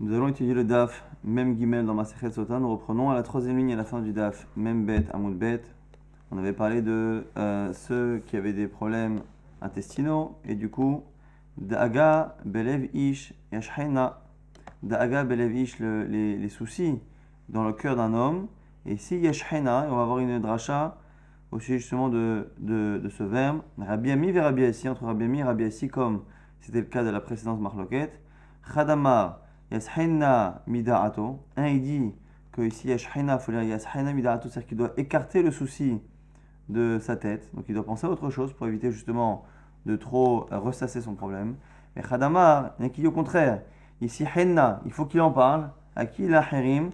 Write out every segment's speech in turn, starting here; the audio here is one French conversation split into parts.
Nous allons étudier le DAF, même Gimel dans Masechet Sota. Nous reprenons à la troisième ligne à la fin du DAF, même Bet, Amoud Bet. On avait parlé de ceux qui avaient des problèmes intestinaux et du coup, Da'aga, Belev Ish, Yashhaina. Da'aga, Belev Ish, les soucis dans le cœur d'un homme. Et ici, Yashhaina, on va avoir une dracha au sujet justement de ce verbe. Rabbi Ami et Rabbi Assi, entre Rabbi Ami et Rabbi Assi, comme c'était le cas de la précédente marloquette. Chadamar, Yashhaina mida'ato. Un, il dit que ici, Yashhaina, il faut lire Yashhaina mida'ato, c'est-à-dire qu'il doit écarter le souci de sa tête. Donc il doit penser à autre chose pour éviter justement de trop ressasser son problème. Mais Khadamar, il y a qui dit au contraire. Ici, Henna, il faut qu'il en parle. À qui la Herim?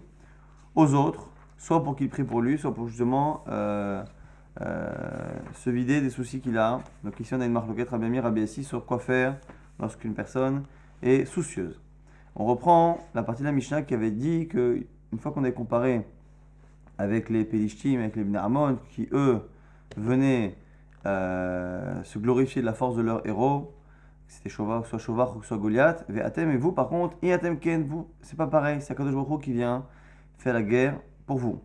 Aux autres. Soit pour qu'il prie pour lui, soit pour justement se vider des soucis qu'il a. Donc ici, on a une marque loquette, Rabbi Amir, Rabbi Assi, sur quoi faire lorsqu'une personne est soucieuse. On reprend la partie de la Mishnah qui avait dit qu'une fois qu'on est comparé avec les Pélishtim, avec les Bnei Ammon, qui eux venaient se glorifier de la force de leur héros, c'était soit Shovar ou soit Goliath, et vous par contre, Iatem Ken, vous, c'est pas pareil, c'est Akadosh Baruch Hu qui vient faire la guerre pour vous.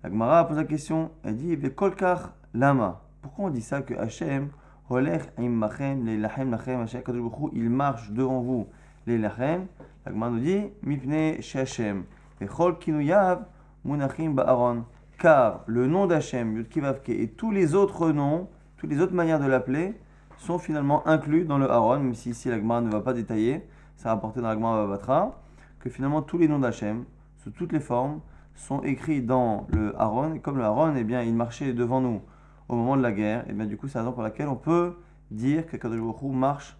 La Gemara pose la question, elle dit, Kolkar Lama, pourquoi on dit ça que Hachem, Holech Immachem, Leilachem Lachem, Hachem, Akadosh Baruch Hu, il marche devant vous, Leilachem, la Gemara nous dit, Mipne Shechem, Vechol Kinuyav, Munachim Ba'aron, car le nom d'Hachem, Yudkivavke, et tous les autres noms, toutes les autres manières de l'appeler, sont finalement inclus dans le Aaron, même si ici la Gemara ne va pas détailler, ça a rapporté dans la Gemara Batra, que finalement tous les noms d'Hachem, sous toutes les formes, sont écrits dans le Aaron, et comme le Aaron, eh bien, il marchait devant nous au moment de la guerre, et bien du coup c'est la raison pour laquelle on peut dire que Kadosh Baruch Hu marche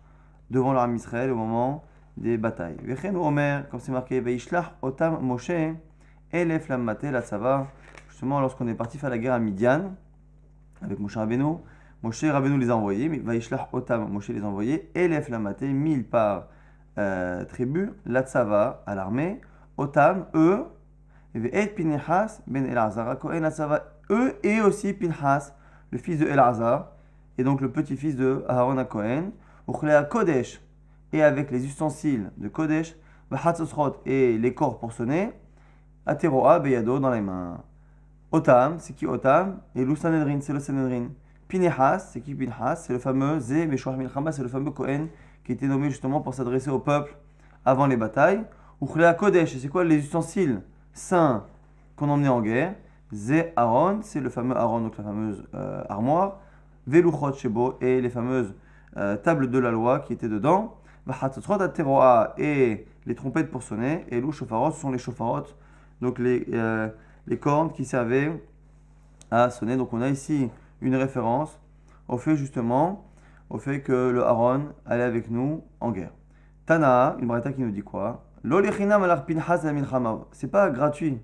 devant l'armée Israël au moment des batailles. Vechen Omer, comme c'est marqué, Veishlach Otam Moshe, Elef Lammate la Tsava, justement lorsqu'on est parti faire la guerre à Midian, avec Moshe Rabbeinu, Moshe Rabbeinu les a envoyés, mais Vaishlach Otam, Moshe les a envoyés, Elef Lammate, 1000 par tribu, la Tsava à l'armée, Otam, eux, et Pinchas ben Elazar, Kohen la Tsava, eux et aussi Pinchas, le fils de Elazar, et donc le petit-fils de Aaron à Kohen, Uchlea Kodesh, et avec les ustensiles de Kodesh, Vahatzosrot et les corps pour sonner, Ateroa Beyado dans les mains. Otam, c'est qui Otam? Et Lou Sanhedrin, c'est le Sanhedrin. Pinchas, c'est qui Pinchas? C'est le fameux Zé Meshoach Milchama, c'est le fameux Kohen qui était nommé justement pour s'adresser au peuple avant les batailles. Uchlea Kodesh, c'est quoi les ustensiles saints qu'on emmenait en guerre? Zé Aaron, c'est le fameux Aaron, donc la fameuse armoire. Veluchot Shebo, et les fameuses tables de la loi qui étaient dedans. Vahatzosrot Ateroa, et les trompettes pour sonner. Et Lou Shofarot, ce sont les shofarot, donc les cornes qui servaient à sonner. Donc on a ici une référence au fait justement, au fait que le Aaron allait avec nous en guerre. Tana, une braïta qui nous dit quoi? Lo lechinam alar Pinchas la milchama. C'est pas gratuit.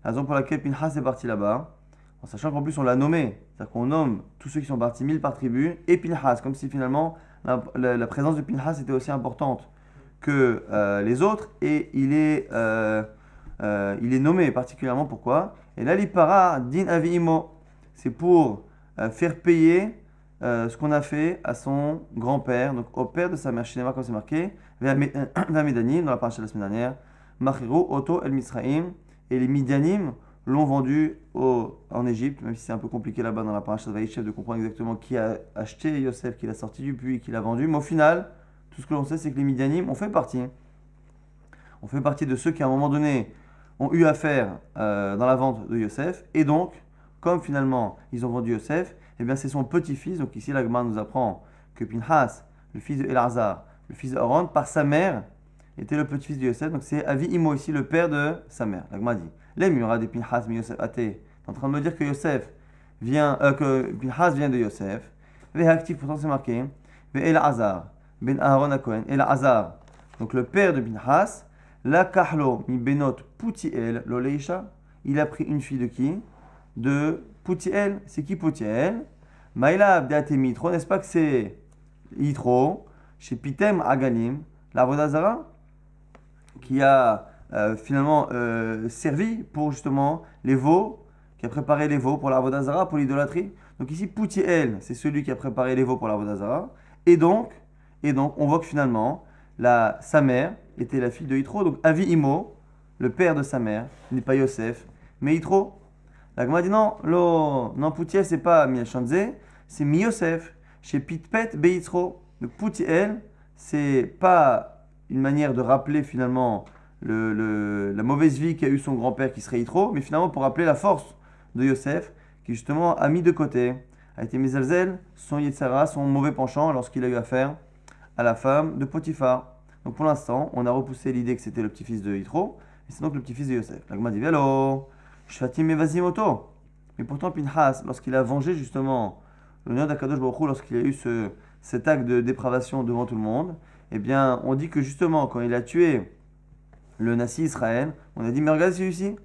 La raison pour laquelle Pinchas est parti là-bas, en sachant qu'en plus on l'a nommé, c'est-à-dire qu'on nomme tous ceux qui sont partis 1000 par tribu et Pinchas, comme si finalement la présence de Pinchas était aussi importante que les autres, et il est nommé particulièrement pourquoi? Et là, l'ipara din aviimo, c'est pour faire payer ce qu'on a fait à son grand-père, donc au père de sa mère, Shinema, comme c'est marqué, Vamedanim, dans la paracha de la semaine dernière, Machiru, Oto, El Misraim, et les Midianim l'ont vendu en Égypte, même si c'est un peu compliqué là-bas dans la paracha de Vaïchev de comprendre exactement qui a acheté Yosef, qui l'a sorti du puits, qui l'a vendu, mais au final, tout ce que l'on sait, c'est que les Midianim ont fait partie. On fait partie de ceux qui, à un moment donné, ont eu affaire dans la vente de Yosef, et donc, comme finalement ils ont vendu Yosef, eh bien c'est son petit-fils, donc ici la Gemara nous apprend que Pinchas, le fils de Elazar, le fils d'Aaron, par sa mère, était le petit-fils de Yosef, donc c'est Avi Imo ici, le père de sa mère. La Gemara dit, les mura de Pinchas mi Yosef até, t'es en train de me dire que que Pinchas vient de Yosef, Vehaktif, pourtant c'est marqué, Ve Elazar, ben Aaron à Cohen, Elazar, donc le père de Pinchas, la kahlo mi benot Putiel l'oleisha, il a pris une fille de qui? De Putiel. C'est qui Putiel? Maïla abdeate mitro, n'est-ce pas que c'est Yitro, chez Pitem Agalim, la Vodazara, qui a finalement servi pour justement les veaux, qui a préparé les veaux pour la Vodazara, pour l'idolâtrie. Donc ici, Putiel, c'est celui qui a préparé les veaux pour la Vodazara. Et donc, on voit que finalement, sa mère était la fille de Yitro, donc Avi Imo, le père de sa mère, n'est pas Yosef, mais Yitro. La Gemara dit non, Poutiel, c'est pas Miachanze, c'est Mi Yosef, chez Pitpet Be Yitro. Donc Poutiel, c'est pas une manière de rappeler finalement la mauvaise vie qu'a eu son grand-père qui serait Yitro, mais finalement pour rappeler la force de Yosef, qui justement a mis de côté, a été Mizalzel, son Yetzara, son mauvais penchant lorsqu'il a eu affaire à la femme de Potiphar. Donc pour l'instant, on a repoussé l'idée que c'était le petit-fils de Yitro, et c'est donc le petit-fils de Yosef. La Gemara dit Vélo, Shfatim Mevazimoto. Mais pourtant, Pinchas, lorsqu'il a vengé justement l'honneur d'Akadosh Baruch Hu, lorsqu'il a eu cet acte de dépravation devant tout le monde, eh bien, on dit que justement, quand il a tué le Nassi Israël, on a dit, mais regardez celui-ci,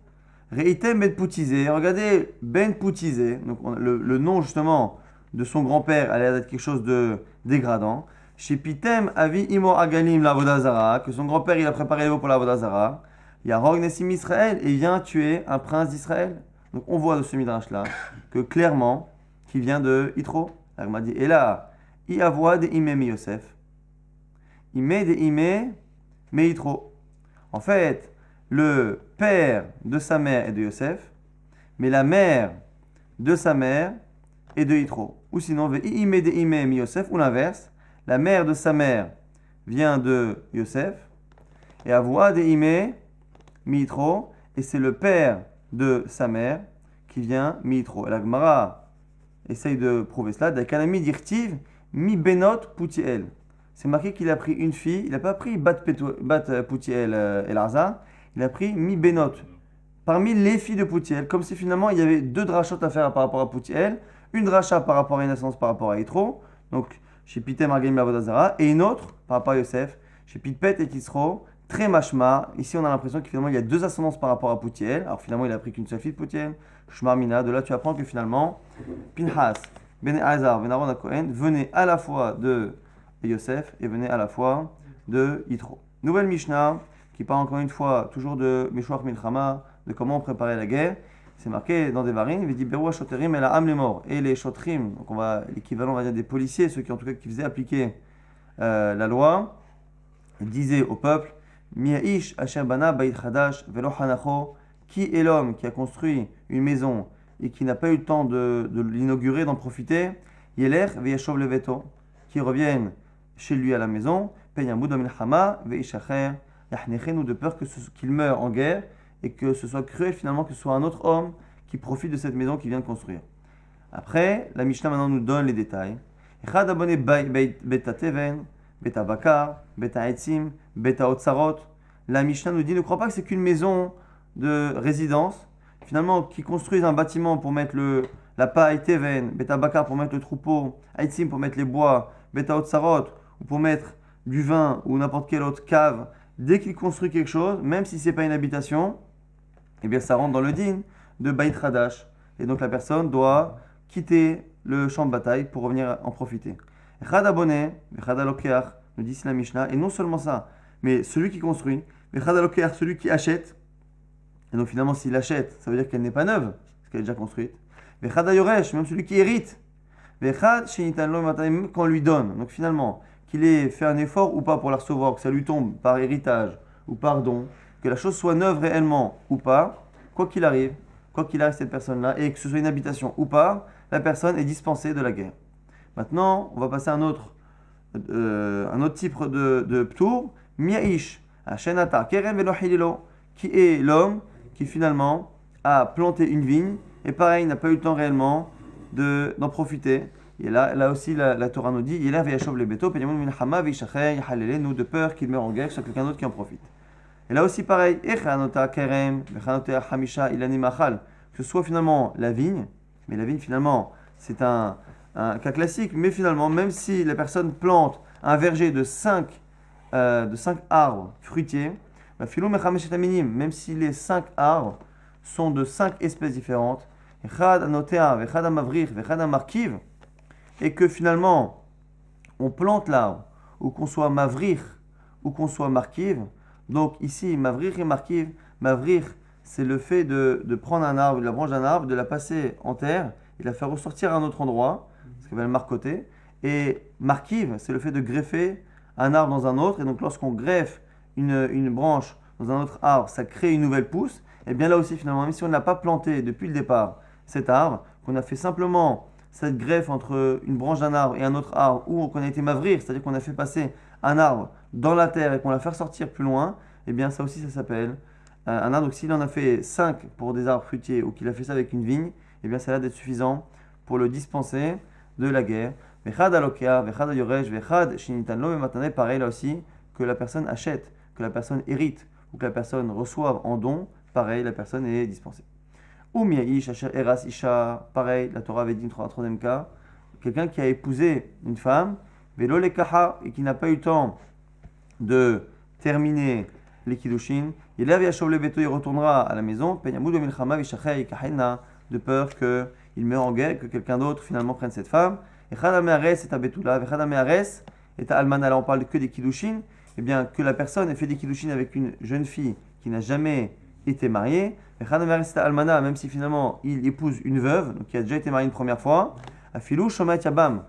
Reitem Ben Poutizé, regardez Ben Poutizé, donc le nom justement de son grand-père allait être quelque chose de dégradant. Chez Pitem Avi Imo Agalim la Vodazara, que son grand-père il a préparé les veaux pour la Vodazara. Il y a Rog Nessim Israël et il vient tuer un prince d'Israël. Donc on voit de ce midrash-là que clairement, qui vient de Yitro. Il m'a dit, et là, I avoua de Ime mi Yosef. Ime de Ime me Yitro. En fait, le père de sa mère est de Yosef, mais la mère de sa mère est de Yitro. Ou sinon, Ime de Ime mi Yosef, ou l'inverse, la mère de sa mère vient de Yosef, et avoua de Ime mi Yitro, et c'est le père de sa mère qui vient mi Yitro. Et la Gemara essaye de prouver cela. Dakanami dirtiv mi benot Poutiel. C'est marqué qu'il a pris une fille, il n'a pas pris Bat Poutiel et Larza, il a pris mi benot. Parmi les filles de Poutiel, comme si finalement il y avait deux drachot à faire par rapport à Poutiel, une dracha par rapport à une naissance par rapport à Yitro, donc chez Pitem Argem Avodazara, et une autre par rapport à Yosef, chez Pitpet et Tisro, très machma. Ici on a l'impression que finalement il y a deux ascendances par rapport à Poutiel, alors finalement il a pris qu'une seule fille de Poutiel, Shmarmina, de là tu apprends que finalement Pinchas, Ben Azar, Ben Aaron Cohen venaient à la fois de Yosef et venaient à la fois de Yitro. Nouvelle Mishnah qui parle encore une fois toujours de Meshouach Milchama, de comment préparer la guerre. C'est marqué dans des varines, il dit Beroua Shoterim et la âme les morts. Et les Shotrim, donc l'équivalent on va dire des policiers, ceux qui en tout cas qui faisaient appliquer la loi, disaient au peuple Miaish Asher Bana Bait Chadash Velo Hanacho, qui est l'homme qui a construit une maison et qui n'a pas eu le temps de l'inaugurer, d'en profiter, Yeler Veyashov Leveto, qui reviennent chez lui à la maison, Penyamud Milchama Veishacher Yachnechenu, de peur qu'il meure en guerre et que ce soit cruel finalement que ce soit un autre homme qui profite de cette maison qu'il vient de construire. Après, la Mishnah maintenant nous donne les détails. Echad abone beta teven, beta bakar, beta etzim, beta otsarot. La Mishnah nous dit ne crois pas que c'est qu'une maison de résidence, finalement qui construisent un bâtiment pour mettre la paille teven, beta bakar pour mettre le troupeau, etzim pour mettre les bois, beta otsarot ou pour mettre du vin ou n'importe quelle autre cave. Dès qu'il construit quelque chose, même si ce n'est pas une habitation, eh bien ça rentre dans le din de Bait Hadash. Et donc la personne doit quitter le champ de bataille pour revenir en profiter. Echad abonné, Echad alokeach, nous dit ici la Mishnah, et non seulement ça, mais celui qui construit, Echad alokeach, celui qui achète, et donc finalement s'il achète, ça veut dire qu'elle n'est pas neuve, parce qu'elle est déjà construite. Echad ayoresh, même celui qui hérite. Echad shenitan lo matayim, qu'on lui donne. Donc finalement, qu'il ait fait un effort ou pas pour la recevoir, que ça lui tombe par héritage ou par don, que la chose soit neuve réellement ou pas, quoi qu'il arrive cette personne-là, et que ce soit une habitation ou pas, la personne est dispensée de la guerre. Maintenant, on va passer à un autre type de ptour, miaish, ashenata, kerem velo hililo, qui est l'homme qui finalement a planté une vigne, et pareil, n'a pas eu le temps réellement d'en profiter. Et là aussi, la Torah nous dit, il a veyashov le beto, penyamon min hama veishacher yahalele, nous de peur qu'il meure en guerre, que ce soit quelqu'un d'autre qui en profite. Et là aussi pareil, echanota kerem, vechanota hamisha ilani machal, que ce soit finalement la vigne, mais la vigne finalement c'est un cas classique, mais finalement même si la personne plante un verger de 5 arbres fruitiers, philo mechameshet aminim, même si les 5 arbres sont de 5 espèces différentes, echad anotea, vechad amavrir, vechad amarkiv, et que finalement on plante l'arbre, ou qu'on soit mavrir, ou qu'on soit markiv. Donc ici, mavrir et markiv, mavrir c'est le fait de prendre un arbre, la branche d'un arbre, de la passer en terre et de la faire ressortir à un autre endroit, ce qu'on va le marcoter. Et markiv, c'est le fait de greffer un arbre dans un autre, et donc lorsqu'on greffe une branche dans un autre arbre, ça crée une nouvelle pousse, et bien là aussi finalement, même si on ne l'a pas planté depuis le départ, cet arbre, qu'on a fait simplement cette greffe entre une branche d'un arbre et un autre arbre, ou qu'on a été mavrir, c'est-à-dire qu'on a fait passer un arbre dans la terre et qu'on l'a fait sortir plus loin, et bien ça aussi ça s'appelle un arbre. Donc s'il en a fait 5 pour des arbres fruitiers, ou qu'il a fait ça avec une vigne, et bien ça a l'air d'être suffisant pour le dispenser de la guerre. Vechad alokea, vechad yoresh, vechad shinitan lo matane, pareil là aussi, que la personne achète, que la personne hérite, ou que la personne reçoive en don, pareil, la personne est dispensée. Ou miaïsh, asher eras isha, pareil, la Torah avait dit dans le troisième cas, quelqu'un qui a épousé une femme, velo lekaha, et qui n'a pas eu le temps de terminer les kiddushin, il retournera à la maison, de peur qu'il meure en guerre, que quelqu'un d'autre finalement prenne cette femme. Et almana, là on parle que des kiddushin, et bien que la personne ait fait des kiddushin avec une jeune fille qui n'a jamais été mariée, almana, même si finalement il épouse une veuve, donc qui a déjà été mariée une première fois, afilou shomat yabam,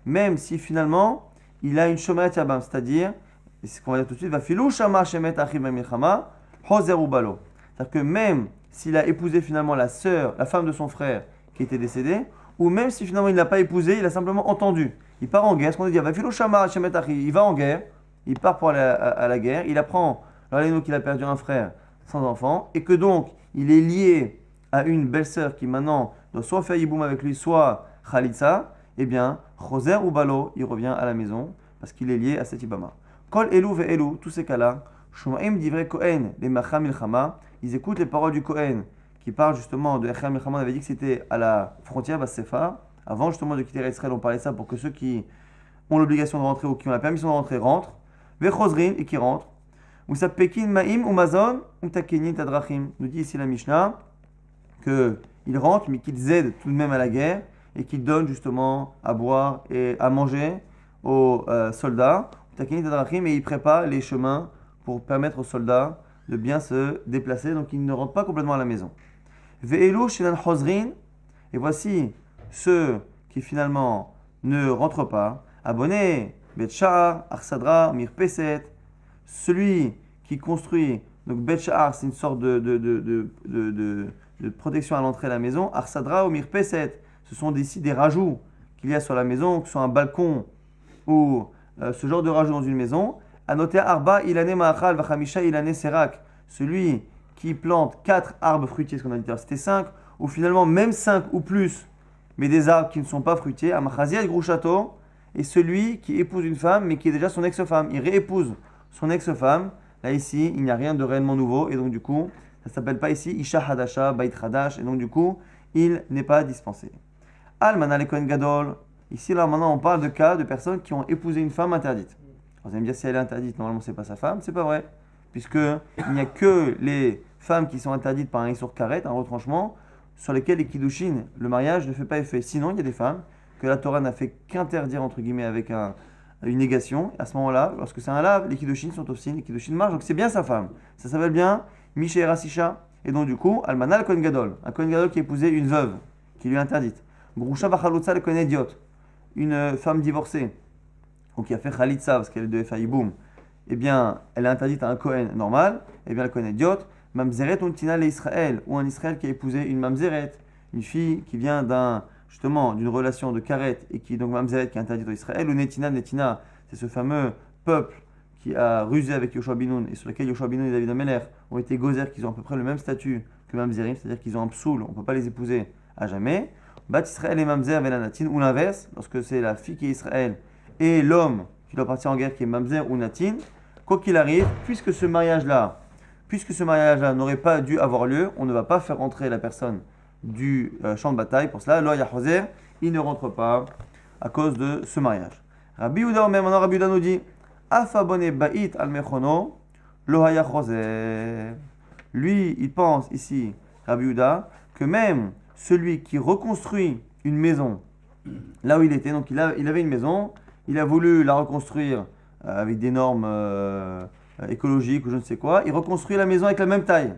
même si finalement il a une shomat yabam, c'est-à-dire, et c'est ce qu'on va dire tout de suite, va filou shama shemet achim milchama hozer ubalo, c'est-à-dire que même s'il a épousé finalement la sœur, la femme de son frère qui était décédée, ou même si finalement il ne l'a pas épousé, il a simplement entendu. Il part en guerre, ce qu'on dit, va filou shama shemet achim, il va en guerre, il part pour aller à la guerre, il apprend qu'il a perdu un frère sans enfant, et que donc il est lié à une belle-sœur qui maintenant doit soit faire yiboum avec lui, soit khalitsa, eh bien, choser ou balo, il revient à la maison, parce qu'il est lié à cet ibama. Kol elu ve elu, tous ces cas-là, shumaim divrei Kohen, les macha milchama, ils écoutent les paroles du Kohen, qui parle justement de Echel milchama, on avait dit que c'était à la frontière Bas-Sefa, avant justement de quitter Israël, on parlait de ça pour que ceux qui ont l'obligation de rentrer ou qui ont la permission de rentrer rentrent, ve chosrin, et qui rentrent, ou sa pekin ma'im ou mazon, ou takenin tadrachim, nous dit ici la Mishnah, qu'ils rentrent, mais qu'ils aident tout de même à la guerre, et qu'ils donnent justement à boire et à manger aux soldats, et ils préparent les chemins pour permettre aux soldats de bien se déplacer, donc ils ne rentrent pas complètement à la maison. Ve'elu shinan hozrin, et voici ceux qui finalement ne rentrent pas. Abonné, betchar, arsadra, mirpeset, celui qui construit, donc betchar, c'est une sorte de protection à l'entrée de la maison, arsadra ou mirpeset, ce sont ici des rajouts qu'il y a sur la maison, que ce soit un balcon ou ce genre de rajout dans une maison. À noter arba ilane ma'achal vachamisha ilane serak, celui qui plante 4 arbres fruitiers, ce qu'on a dit, c'était 5, ou finalement même 5 ou plus, mais des arbres qui ne sont pas fruitiers, amachaziat grushato, et celui qui épouse une femme, mais qui est déjà son ex-femme, il réépouse son ex-femme. Là ici, il n'y a rien de réellement nouveau, et donc du coup, ça ne s'appelle pas ici Isha Hadasha, Bait Hadash, et donc du coup, il n'est pas dispensé. Almana le Kohen Gadol, ici là maintenant on parle de cas de personnes qui ont épousé une femme interdite. Vous allez me dire si elle est interdite, normalement c'est pas sa femme, c'est pas vrai, puisque il n'y a que les femmes qui sont interdites par un issur karet, un retranchement, sur lesquelles les kiddushin, le mariage ne fait pas effet. Sinon il y a des femmes que la Torah n'a fait qu'interdire entre guillemets avec une négation. À ce moment-là, lorsque c'est un lave, les kiddushin sont aussi, les kiddushin marchent, donc c'est bien sa femme. Ça s'appelle bien Misha Rasisha, et donc du coup, Almana le Kohen Gadol, un Kohen Gadol qui a épousé une veuve, qui lui est interdite. Grusha Bachalutza le Kohen Idiot, une femme divorcée, ou qui a fait Khalitsa parce qu'elle devait faire Yiboum, eh bien, elle est interdite à un Kohen normal, eh bien, le Kohen Idiot, Mamzeret Untina le Israël, ou un Israël qui a épousé une Mamzeret, une fille qui vient d'une relation de Karet, et qui, donc Mamzeret, qui est interdite au Israël, ou Netina, c'est ce fameux peuple qui a rusé avec Yoshua Binoun, et sur lequel Yoshua Binoun et David Ameler ont été gozer, qui ont à peu près le même statut que Mamzerim, c'est-à-dire qu'ils ont un psoul, on ne peut pas les épouser à jamais. Bat Israël et Mamzer Velanatin, ou l'inverse, lorsque c'est la fille qui est Israël et l'homme qui doit partir en guerre qui est Mamzer ou Natin, quoi qu'il arrive, puisque ce mariage-là n'aurait pas dû avoir lieu, on ne va pas faire rentrer la personne du champ de bataille. Pour cela, Loya Hoser, il ne rentre pas à cause de ce mariage. Rabbi Yehuda, même maintenant Rabbi Yehuda nous dit, Afabone Ba'it al Mechono, Lohaya Hoser. Lui, il pense ici, Rabbi Yehuda, que même celui qui reconstruit une maison là où il était, donc il avait une maison, il a voulu la reconstruire avec des normes écologiques ou je ne sais quoi, il reconstruit la maison avec la même taille.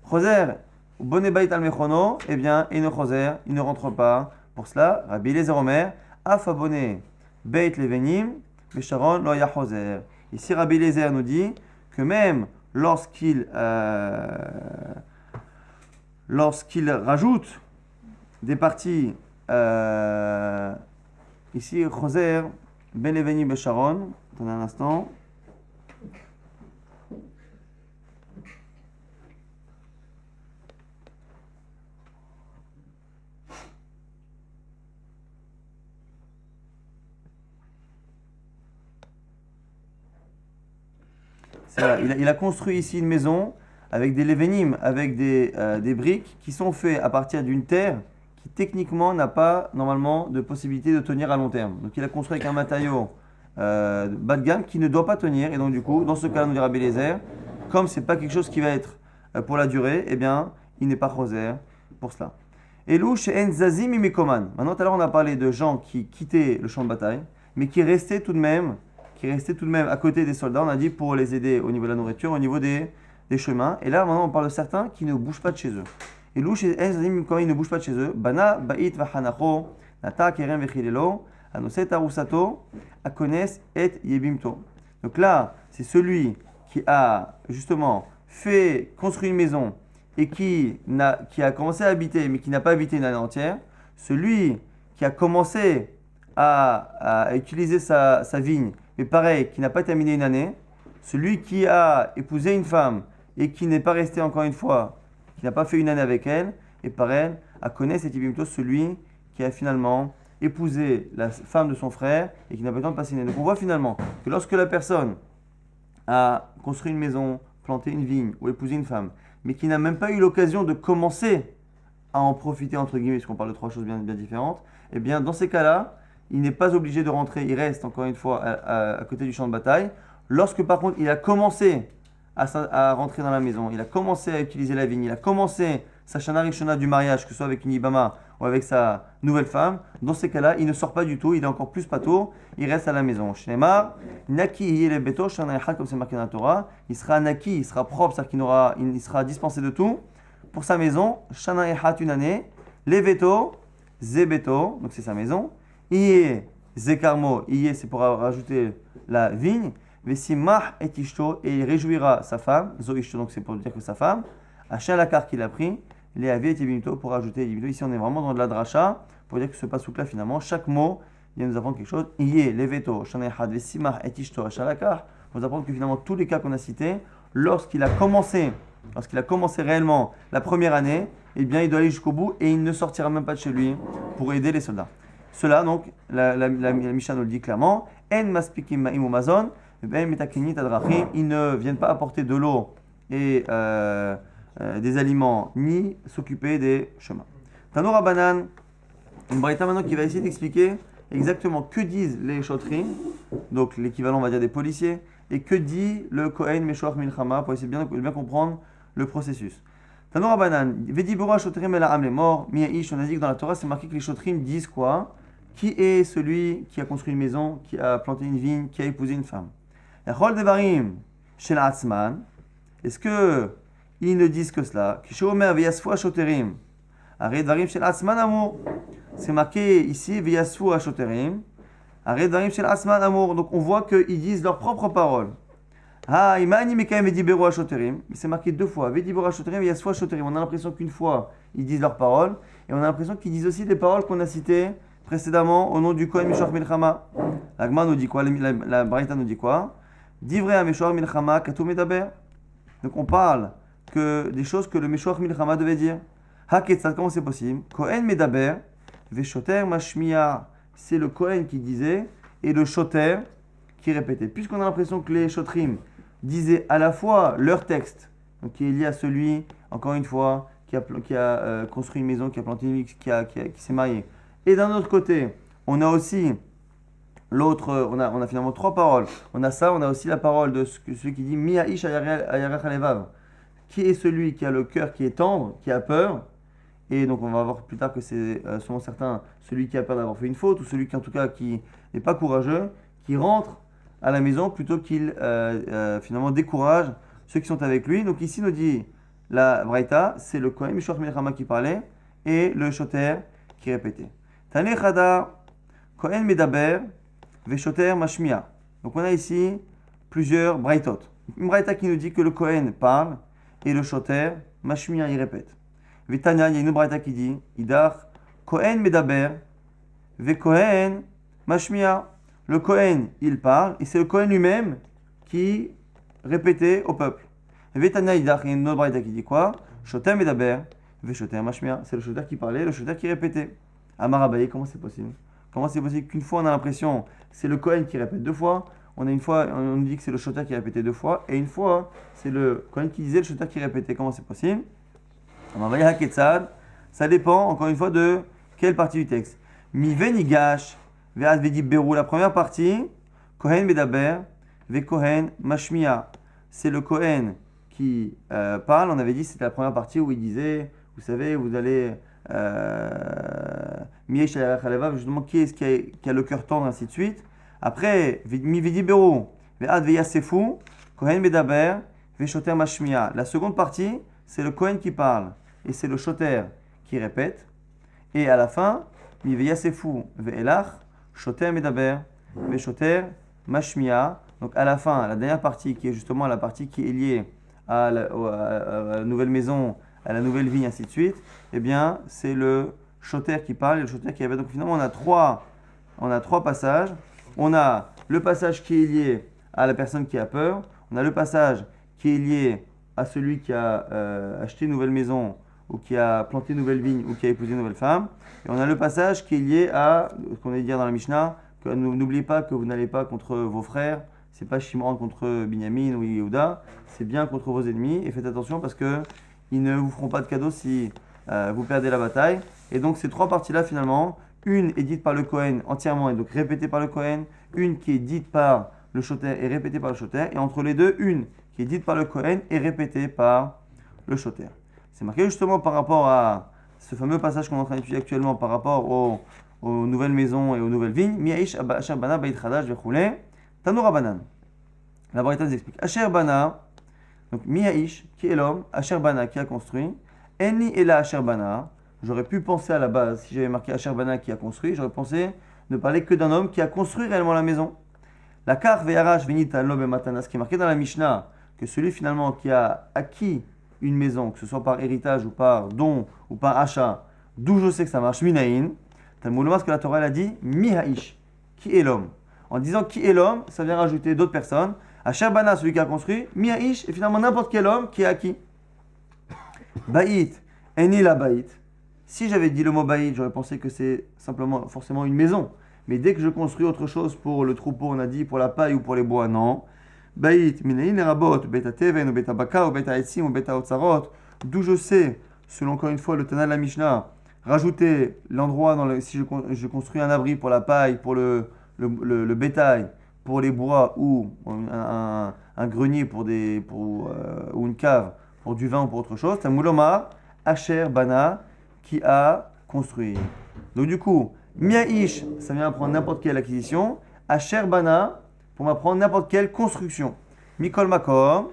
Choser, Bonne Bait al Mechono, eh bien, et ne Choser, il ne rentre pas. Pour cela, Rabbi Eliezer Omer, Afabone Beit Levenim, Besharon lo ya choser. Ici, Rabbi Eliezer nous dit que même lorsqu'il rajoute des parties, ici, choser, ben eveni besharon, attendez un instant. Il a construit ici une maison avec des levenim, avec des briques qui sont faites à partir d'une terre qui techniquement n'a pas normalement de possibilité de tenir à long terme. Donc il a construit avec un matériau bas de gamme qui ne doit pas tenir. Et donc du coup, dans ce cas-là, nous dira Rabbi Eliezer, comme c'est pas quelque chose qui va être pour la durée, eh bien, il n'est pas choser pour cela. Elou she'en zazim imikoman. Maintenant, tout à l'heure, on a parlé de gens qui quittaient le champ de bataille, mais qui restaient tout de même à côté des soldats, on a dit pour les aider au niveau de la nourriture, au niveau des chemins. Et là, maintenant, on parle de certains qui ne bougent pas de chez eux. Et louch, ils ne bougent pas de chez eux. Bana, ba'it, vachanacho, nata, kerem, vechilelo, anoset, arusato, akones, et yebimto. Donc là, c'est celui qui a justement construit une maison et qui a commencé à habiter, mais qui n'a pas habité une année entière. Celui qui a commencé à utiliser sa vigne, mais pareil, qui n'a pas terminé une année, celui qui a épousé une femme et qui n'est pas resté encore une fois, qui n'a pas fait une année avec elle, et par elle, à connaître cet ibimto, celui qui a finalement épousé la femme de son frère et qui n'a pas eu le temps de passer une année. Donc on voit finalement que lorsque la personne a construit une maison, planté une vigne ou épousé une femme, mais qui n'a même pas eu l'occasion de commencer à en profiter, entre guillemets, puisqu'on parle de trois choses bien différentes, eh bien dans ces cas-là, il n'est pas obligé de rentrer, il reste encore une fois à côté du champ de bataille. Lorsque par contre il a commencé à rentrer dans la maison, il a commencé à utiliser la vigne, il a commencé sa shana rishona du mariage, que ce soit avec une ibama ou avec sa nouvelle femme, dans ces cas-là, il ne sort pas du tout, il est encore plus pato, il reste à la maison. Shneimar, naki yele beto, shana echad, comme c'est marqué dans la Torah, il sera naki, il sera propre, c'est-à-dire il sera dispensé de tout pour sa maison, shana echad une année, leveto, zebeto, donc c'est sa maison. Iye zekarmo, iye c'est pour rajouter la vigne. Vesimach et ishto, et il réjouira sa femme. Zo ishto, donc c'est pour dire que sa femme. Achin lakar qu'il a pris. Les avi et tibimto pour rajouter tibimto. Ici on est vraiment dans de la dracha pour dire que ce pasouk-là finalement, chaque mot vient nous apprendre quelque chose. Iye leveto, shanehad, vesimach et ishto, achin lakar. Pour nous apprendre que finalement tous les cas qu'on a cités, lorsqu'il a commencé réellement la première année, eh bien il doit aller jusqu'au bout et il ne sortira même pas de chez lui pour aider les soldats. Cela, donc, la Mishnah nous le dit clairement, En maspikim ma'im ou mazon, ben metakinit adrachim, ils ne viennent pas apporter de l'eau et des aliments, ni s'occuper des chemins. Tanoura Banan, une braïta maintenant qui va essayer d'expliquer exactement que disent les chotrim, donc l'équivalent, on va dire, des policiers, et que dit le Kohen Meshoach Milchama, pour essayer de bien comprendre le processus. Tanoura Banan, Vedibura Shotrim el Ha'am les morts, Mia'ish, on a dit que dans la Torah, c'est marqué que les chotrim disent quoi? Qui est celui qui a construit une maison, qui a planté une vigne, qui a épousé une femme? Echol devarim shel atzman. Est-ce que ils ne disent que cela? Kishomer v'yasfu ashoterim. Arrête devarim shel atzman amour. C'est marqué ici v'yasfu ashoterim. Arrête devarim shel atzman amour. Donc on voit qu'ils disent leurs propres paroles. Ah, imani mekayem v'diberu ashoterim. Mais c'est marqué deux fois. V'diberu ashoterim v'yasfu ashoterim. On a l'impression qu'une fois ils disent leurs paroles et on a l'impression qu'ils disent aussi les paroles qu'on a citées précédemment au nom du Kohen Meshoach Milchama. La Gemara nous dit quoi? La Braïta nous dit quoi? Divrei ha-Meshoach Milchama katu medaber. Donc on parle que des choses que le Meshoach Milchama devait dire. Ha-Ketzad, comment c'est possible? Kohen medaber veshoter mashmiya. C'est le Kohen qui disait et le shoter qui répétait. Puisqu'on a l'impression que les shotrim disaient à la fois leur texte, donc qui est lié à celui, encore une fois, qui a construit une maison, qui a planté une vigne, qui s'est marié. Et d'un autre côté, on a aussi l'autre, on a finalement trois paroles. On a ça, on a aussi la parole de celui qui dit Mia'ish ayarech alevav. Qui est celui qui a le cœur qui est tendre, qui a peur. Et donc on va voir plus tard que c'est selon certains celui qui a peur d'avoir fait une faute, ou celui qui en tout cas qui n'est pas courageux, qui rentre à la maison plutôt qu'il finalement décourage ceux qui sont avec lui. Donc ici nous dit la Braïta, c'est le Kohen Meshoach Milchama qui parlait et le Shoter qui répétait. Tane Chada, Kohen Medaber, Veshoter Mashmiya. Donc on a ici plusieurs braïtot. Une braïta qui nous dit que le Kohen parle et le shoter, mashmiya, il répète. Vitania, il y a une braïta qui dit, idar, Kohen medaber, ve Kohen mashmiya. Le Kohen, il parle, et c'est le Kohen lui-même qui répétait au peuple. Vitania, idar, il y a une autre braïta qui dit quoi? Shoter medaber, ve shoter mashmiya. C'est le shoter qui parlait, le shoter qui répétait. Amarabaye, comment c'est possible? Comment c'est possible qu'une fois on a l'impression que c'est le Kohen qui répète deux fois, on a une fois on dit que c'est le shoter qui répétait deux fois, et une fois c'est le Kohen qui disait le shoter qui répétait. Comment c'est possible? Amarabaye haketsad, ça dépend encore une fois de quelle partie du texte. Mi venigash ve'ad vedi beru, la première partie, Kohen medaber ve Kohen mashmiya. C'est le Kohen qui parle, on avait dit c'était la première partie où il disait, vous savez, vous allez justement qui est-ce qui a le cœur tendre, ainsi de suite. Après, mi vidi beru, ve'ad ve'yasefu, Kohen medaber, ve'shoter mashmiya. La seconde partie, c'est le Kohen qui parle, et c'est le shoter qui répète. Et à la fin, mi ve'yasefu, ve'elach, shoter medaber, ve'shoter mashmiya. Donc à la fin, la dernière partie, qui est justement la partie qui est liée à la nouvelle maison, à la nouvelle vie, ainsi de suite, eh bien, c'est le shoter qui parle et le shoter qui répète. Donc finalement, on a trois passages. On a le passage qui est lié à la personne qui a peur. On a le passage qui est lié à celui qui a acheté une nouvelle maison ou qui a planté une nouvelle vigne ou qui a épousé une nouvelle femme. Et on a le passage qui est lié à ce qu'on a dit dans la Mishnah, que n'oubliez pas que vous n'allez pas contre vos frères. C'est pas Shimon contre Binyamin ou Yehuda. C'est bien contre vos ennemis. Et faites attention parce que ils ne vous feront pas de cadeau si vous perdez la bataille. Et donc ces trois parties-là finalement, une est dite par le Kohen entièrement et donc répétée par le Kohen, une qui est dite par le shoter et répétée par le shoter, et entre les deux, une qui est dite par le Kohen et répétée par le shoter. C'est marqué justement par rapport à ce fameux passage qu'on est en train d'étudier actuellement par rapport aux nouvelles maisons et aux nouvelles vignes. Miaïsh Asher Bana Beit Chadash Vechule Tanura Banan. La Braïta nous explique. Asher Bana, donc Miaïsh, qui est l'homme, Asher Bana, qui a construit. Eni Ela Asher Bana. J'aurais pu penser à la base, si j'avais marqué Asher Bana qui a construit, j'aurais pensé ne parler que d'un homme qui a construit réellement la maison. La Kar Ve'arash Venit Alob et Matana, ce qui est marqué dans la Mishnah, que celui finalement qui a acquis une maison, que ce soit par héritage ou par don ou par achat, d'où je sais que ça marche, Minaïn, Talmud ce que la Torah elle a dit, Mihaïsh, qui est l'homme. En disant qui est l'homme, ça vient rajouter d'autres personnes. Asher Bana, celui qui a construit, Mihaïsh, et finalement n'importe quel homme qui a acquis. Baït, Eni la Baït. Si j'avais dit le mot baït, j'aurais pensé que c'est simplement, forcément une maison. Mais dès que je construis autre chose pour le troupeau, on a dit pour la paille ou pour les bois, non. Baït, minaïn rabot, beta teven, ou beta baka, ou beta etzim, ou beta otsarot. D'où je sais, selon encore une fois le Tana de la Mishnah, rajouter l'endroit si je construis un abri pour la paille, pour le bétail, pour les bois ou un grenier ou une cave pour du vin ou pour autre chose. Tamouloma, Asher Bana, qui a construit. Donc du coup, Miaïsh, ça vient apprendre n'importe quelle acquisition. Asher Bana, pour m'apprendre n'importe quelle construction. Mikol Makom,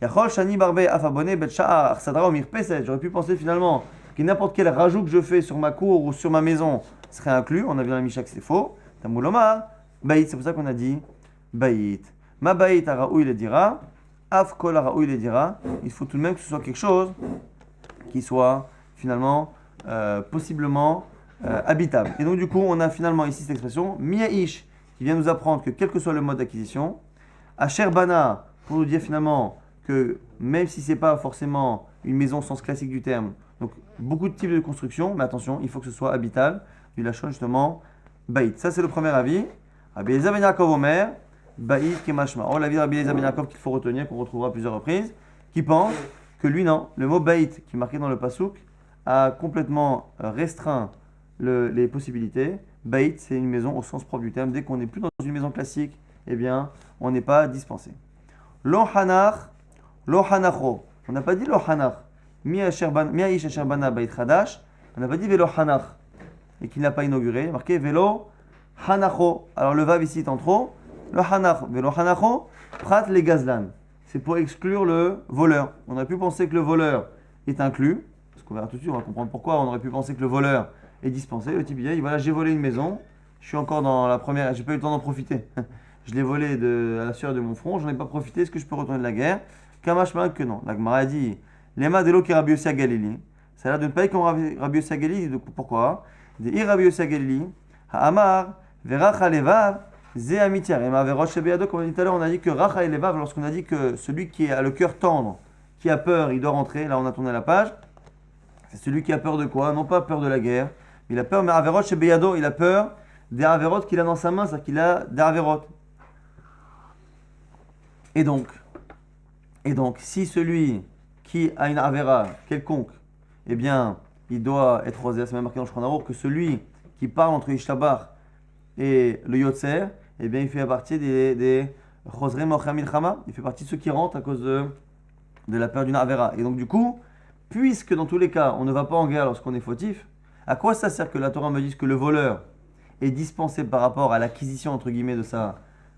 Yachol Shani Barbe Afabone Bet Sha'ar Sadra Omir Peset. J'aurais pu penser finalement que n'importe quel rajout que je fais sur ma cour ou sur ma maison serait inclus. On a vu dans la Mishnah que c'est faux. Tamouloma, Baït, c'est pour ça qu'on a dit Baït. Ma Baït Araou il dira, Af Kol Araou il dira. Il faut tout de même que ce soit quelque chose qui soit finalement possiblement habitable. Et donc du coup, on a finalement ici cette expression Miaïsh qui vient nous apprendre que quel que soit le mode d'acquisition, Asher Bana pour nous dire finalement que même si c'est pas forcément une maison au sens classique du terme, donc beaucoup de types de construction, mais attention, il faut que ce soit habitable, du lachon justement Baït. Ça c'est le premier avis. Rabbi Eliezer ben Yaakov Omer, Baït Kemashma. Oh, l'avis de Rabbi Eliezer ben Yaakov qu'il faut retenir, qu'on retrouvera à plusieurs reprises, qui pense que lui non, le mot Baït qui est marqué dans le Passouk a complètement restreint les possibilités. Baït, c'est une maison au sens propre du terme. Dès qu'on n'est plus dans une maison classique, eh bien, on n'est pas dispensé. Lo hanach, lo hanacho. On n'a pas dit lo hanach. Miaïsh asher bana baït chadash. On n'a pas dit velo hanach. Et qu'il n'a pas inauguré. Marqué velo hanacho. Alors le vav ici est en trop. Le hanach, velo hanacho. Prat le gazlan. C'est pour exclure le voleur. On aurait pu penser que le voleur est inclus. Parce qu'on verra tout de suite, on va comprendre pourquoi. On aurait pu penser que le voleur est dispensé. Le type il dit voilà, j'ai volé une maison. Je suis encore dans la première. J'ai pas eu le temps d'en profiter. je l'ai volé à la sueur de mon front, j'en ai pas profité, est-ce que je peux retourner de la guerre? Kamashma que non. La Gemara a dit, Lema de l'eau qui est Rabbi Yossi à Galilée. Ça a l'air de ne pas être comme Rabbi Yossi à Galilée. Pourquoi? Des Rabbi Yossi à Galilée, Ha'amar, Veracha Levav, Ze Amitiar. Et Maverosh Shebeado, comme on a dit tout à l'heure, on a dit que Racha et Levav, lorsqu'on a dit que celui qui a le cœur tendre, qui a peur, il doit rentrer. Là, on a tourné la page. C'est celui qui a peur de quoi? Non pas peur de la guerre, mais il a peur, mais Averosh Shebeado, il a peur des Averot qu'il a dans sa main, c'est-à-dire qu'il a des Averot. Et donc, si celui qui a une Avera quelconque, eh bien, il doit être rosé, c'est même marqué dans le Shulchan Aruch que celui qui parle entre Ishtabar et le Yotzer, eh bien, il fait partie des Chosrei Mocha Milchama, il fait partie de ceux qui rentrent à cause de la peur d'une Avera. Et donc, du coup, puisque dans tous les cas, on ne va pas en guerre lorsqu'on est fautif, à quoi ça sert que la Torah me dise que le voleur est dispensé par rapport à l'acquisition, entre guillemets, de sa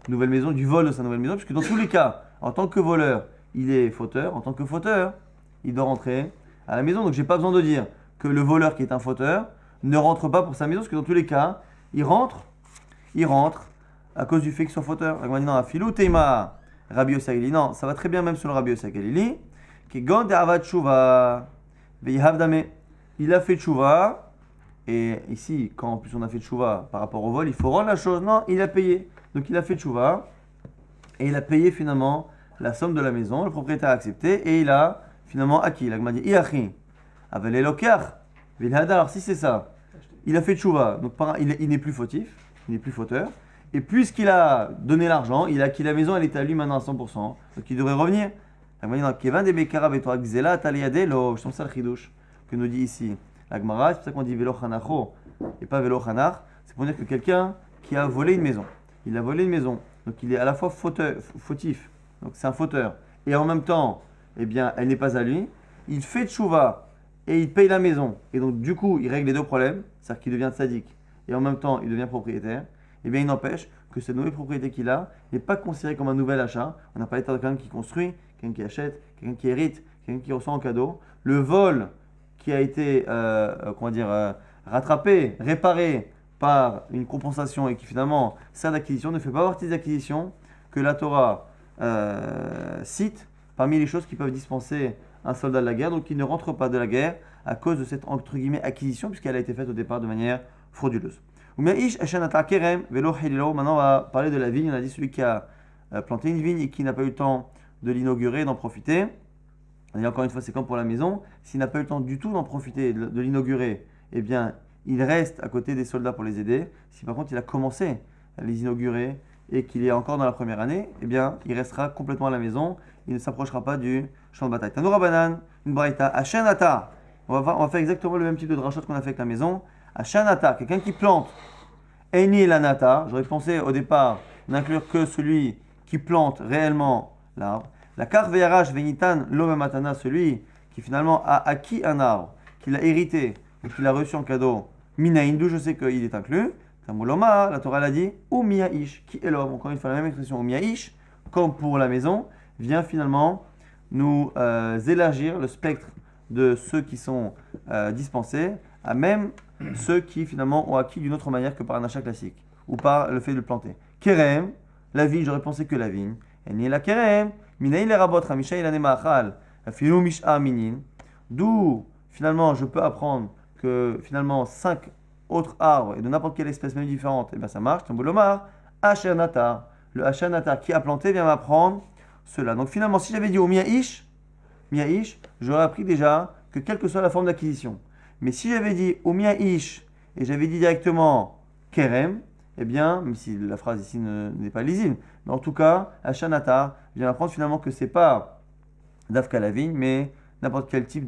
nouvelle maison, du vol de sa nouvelle maison, puisque dans tous les cas, en tant que voleur, il est fauteur, en tant que fauteur, il doit rentrer à la maison. Donc j'ai pas besoin de dire que le voleur qui est un fauteur ne rentre pas pour sa maison, parce que dans tous les cas, il rentre à cause du fait qu'il soit fauteur. On va dire non, Afilou Teima Rabbi Yossi Galili. Non, ça va très bien même sur le Rabbi Yossi Galili. Qui gande avad tshuva ve'ihav dame. Il a fait tshuva, et ici, quand en plus on a fait tshuva par rapport au vol, il faut rendre la chose. Non, il a payé. Donc il a fait tshuva, et il a payé finalement la somme de la maison, le propriétaire a accepté, et il a finalement acquis. La Gemara dit Iachi, aval elokar, vilhada. Alors si c'est ça, il a fait tshuva, donc il n'est plus fautif, il n'est plus fauteur, et puisqu'il a donné l'argent, il a acquis la maison, elle est à lui maintenant à 100%, donc il devrait revenir. La Gemara dit Kevan de Bekara Betoa Gzela Taliyade lo, je sens ça le chidouche que nous dit ici la Gemara, c'est pour ça qu'on dit Velo Chanacho et pas Velo Chanach, c'est pour dire que quelqu'un qui a volé une maison, il a volé une maison, donc il est à la fois fautif, donc c'est un fauteur, et en même temps, eh bien, elle n'est pas à lui, il fait tchouva et il paye la maison, et donc du coup, il règle les deux problèmes, c'est-à-dire qu'il devient tzaddik, et en même temps, il devient propriétaire, eh bien, il n'empêche que cette nouvelle propriété qu'il a n'est pas considérée comme un nouvel achat. On n'a pas été quelqu'un qui construit, quelqu'un qui achète, quelqu'un qui hérite, quelqu'un qui reçoit en cadeau. Le vol qui a été, rattrapé, réparé par une compensation et qui finalement sert d'acquisition ne fait pas partie des acquisitions que la Torah cite parmi les choses qui peuvent dispenser un soldat de la guerre, donc il ne rentre pas de la guerre à cause de cette entre guillemets acquisition puisqu'elle a été faite au départ de manière frauduleuse. Maintenant on va parler de la vigne. On a dit celui qui a planté une vigne et qui n'a pas eu le temps de l'inaugurer, d'en profiter. Et encore une fois, c'est comme pour la maison. S'il n'a pas eu le temps du tout d'en profiter, de l'inaugurer, eh bien, il reste à côté des soldats pour les aider. Si par contre il a commencé à les inaugurer et qu'il est encore dans la première année, eh bien, il restera complètement à la maison. Il ne s'approchera pas du champ de bataille. Tanoura Banan, une braïta, Ashanata. On va faire exactement le même type de drachat qu'on a fait avec la maison. Ashanata, quelqu'un qui plante. Eni Lanata, j'aurais pensé au départ n'inclure que celui qui plante réellement l'arbre. La Karveyarash Venitan Lovematana, celui qui finalement a acquis un arbre, qu'il a hérité ou qu'il a reçu en cadeau. Minaïndou, je sais qu'il est inclus. Tamuloma, la Torah l'a dit. Ou Miaïsh, qui est l'homme. Encore une fois, la même expression. Ou Miaïsh, comme pour la maison, vient finalement nous élargir le spectre de ceux qui sont dispensés à même ceux qui finalement ont acquis d'une autre manière que par un achat classique ou par le fait de le planter. Kerem, la vigne, j'aurais pensé que la vigne. Eni la kerem, minaï les rabot, ramisha il anema achal, filou misha minin. D'où finalement je peux apprendre que finalement 5 autres arbres et de n'importe quelle espèce même différente, et bien ça marche. Tamboulomar, Ashanata, le Ashanata qui a planté vient m'apprendre cela. Donc finalement, si j'avais dit au Miaïsh, j'aurais appris déjà que quelle que soit la forme d'acquisition. Mais si j'avais dit au Miaïsh et j'avais dit directement Kerem, eh bien, même si la phrase ici n'est pas lisible, mais en tout cas, Ashanata vient apprendre finalement que c'est pas Davka la vigne, mais n'importe quel type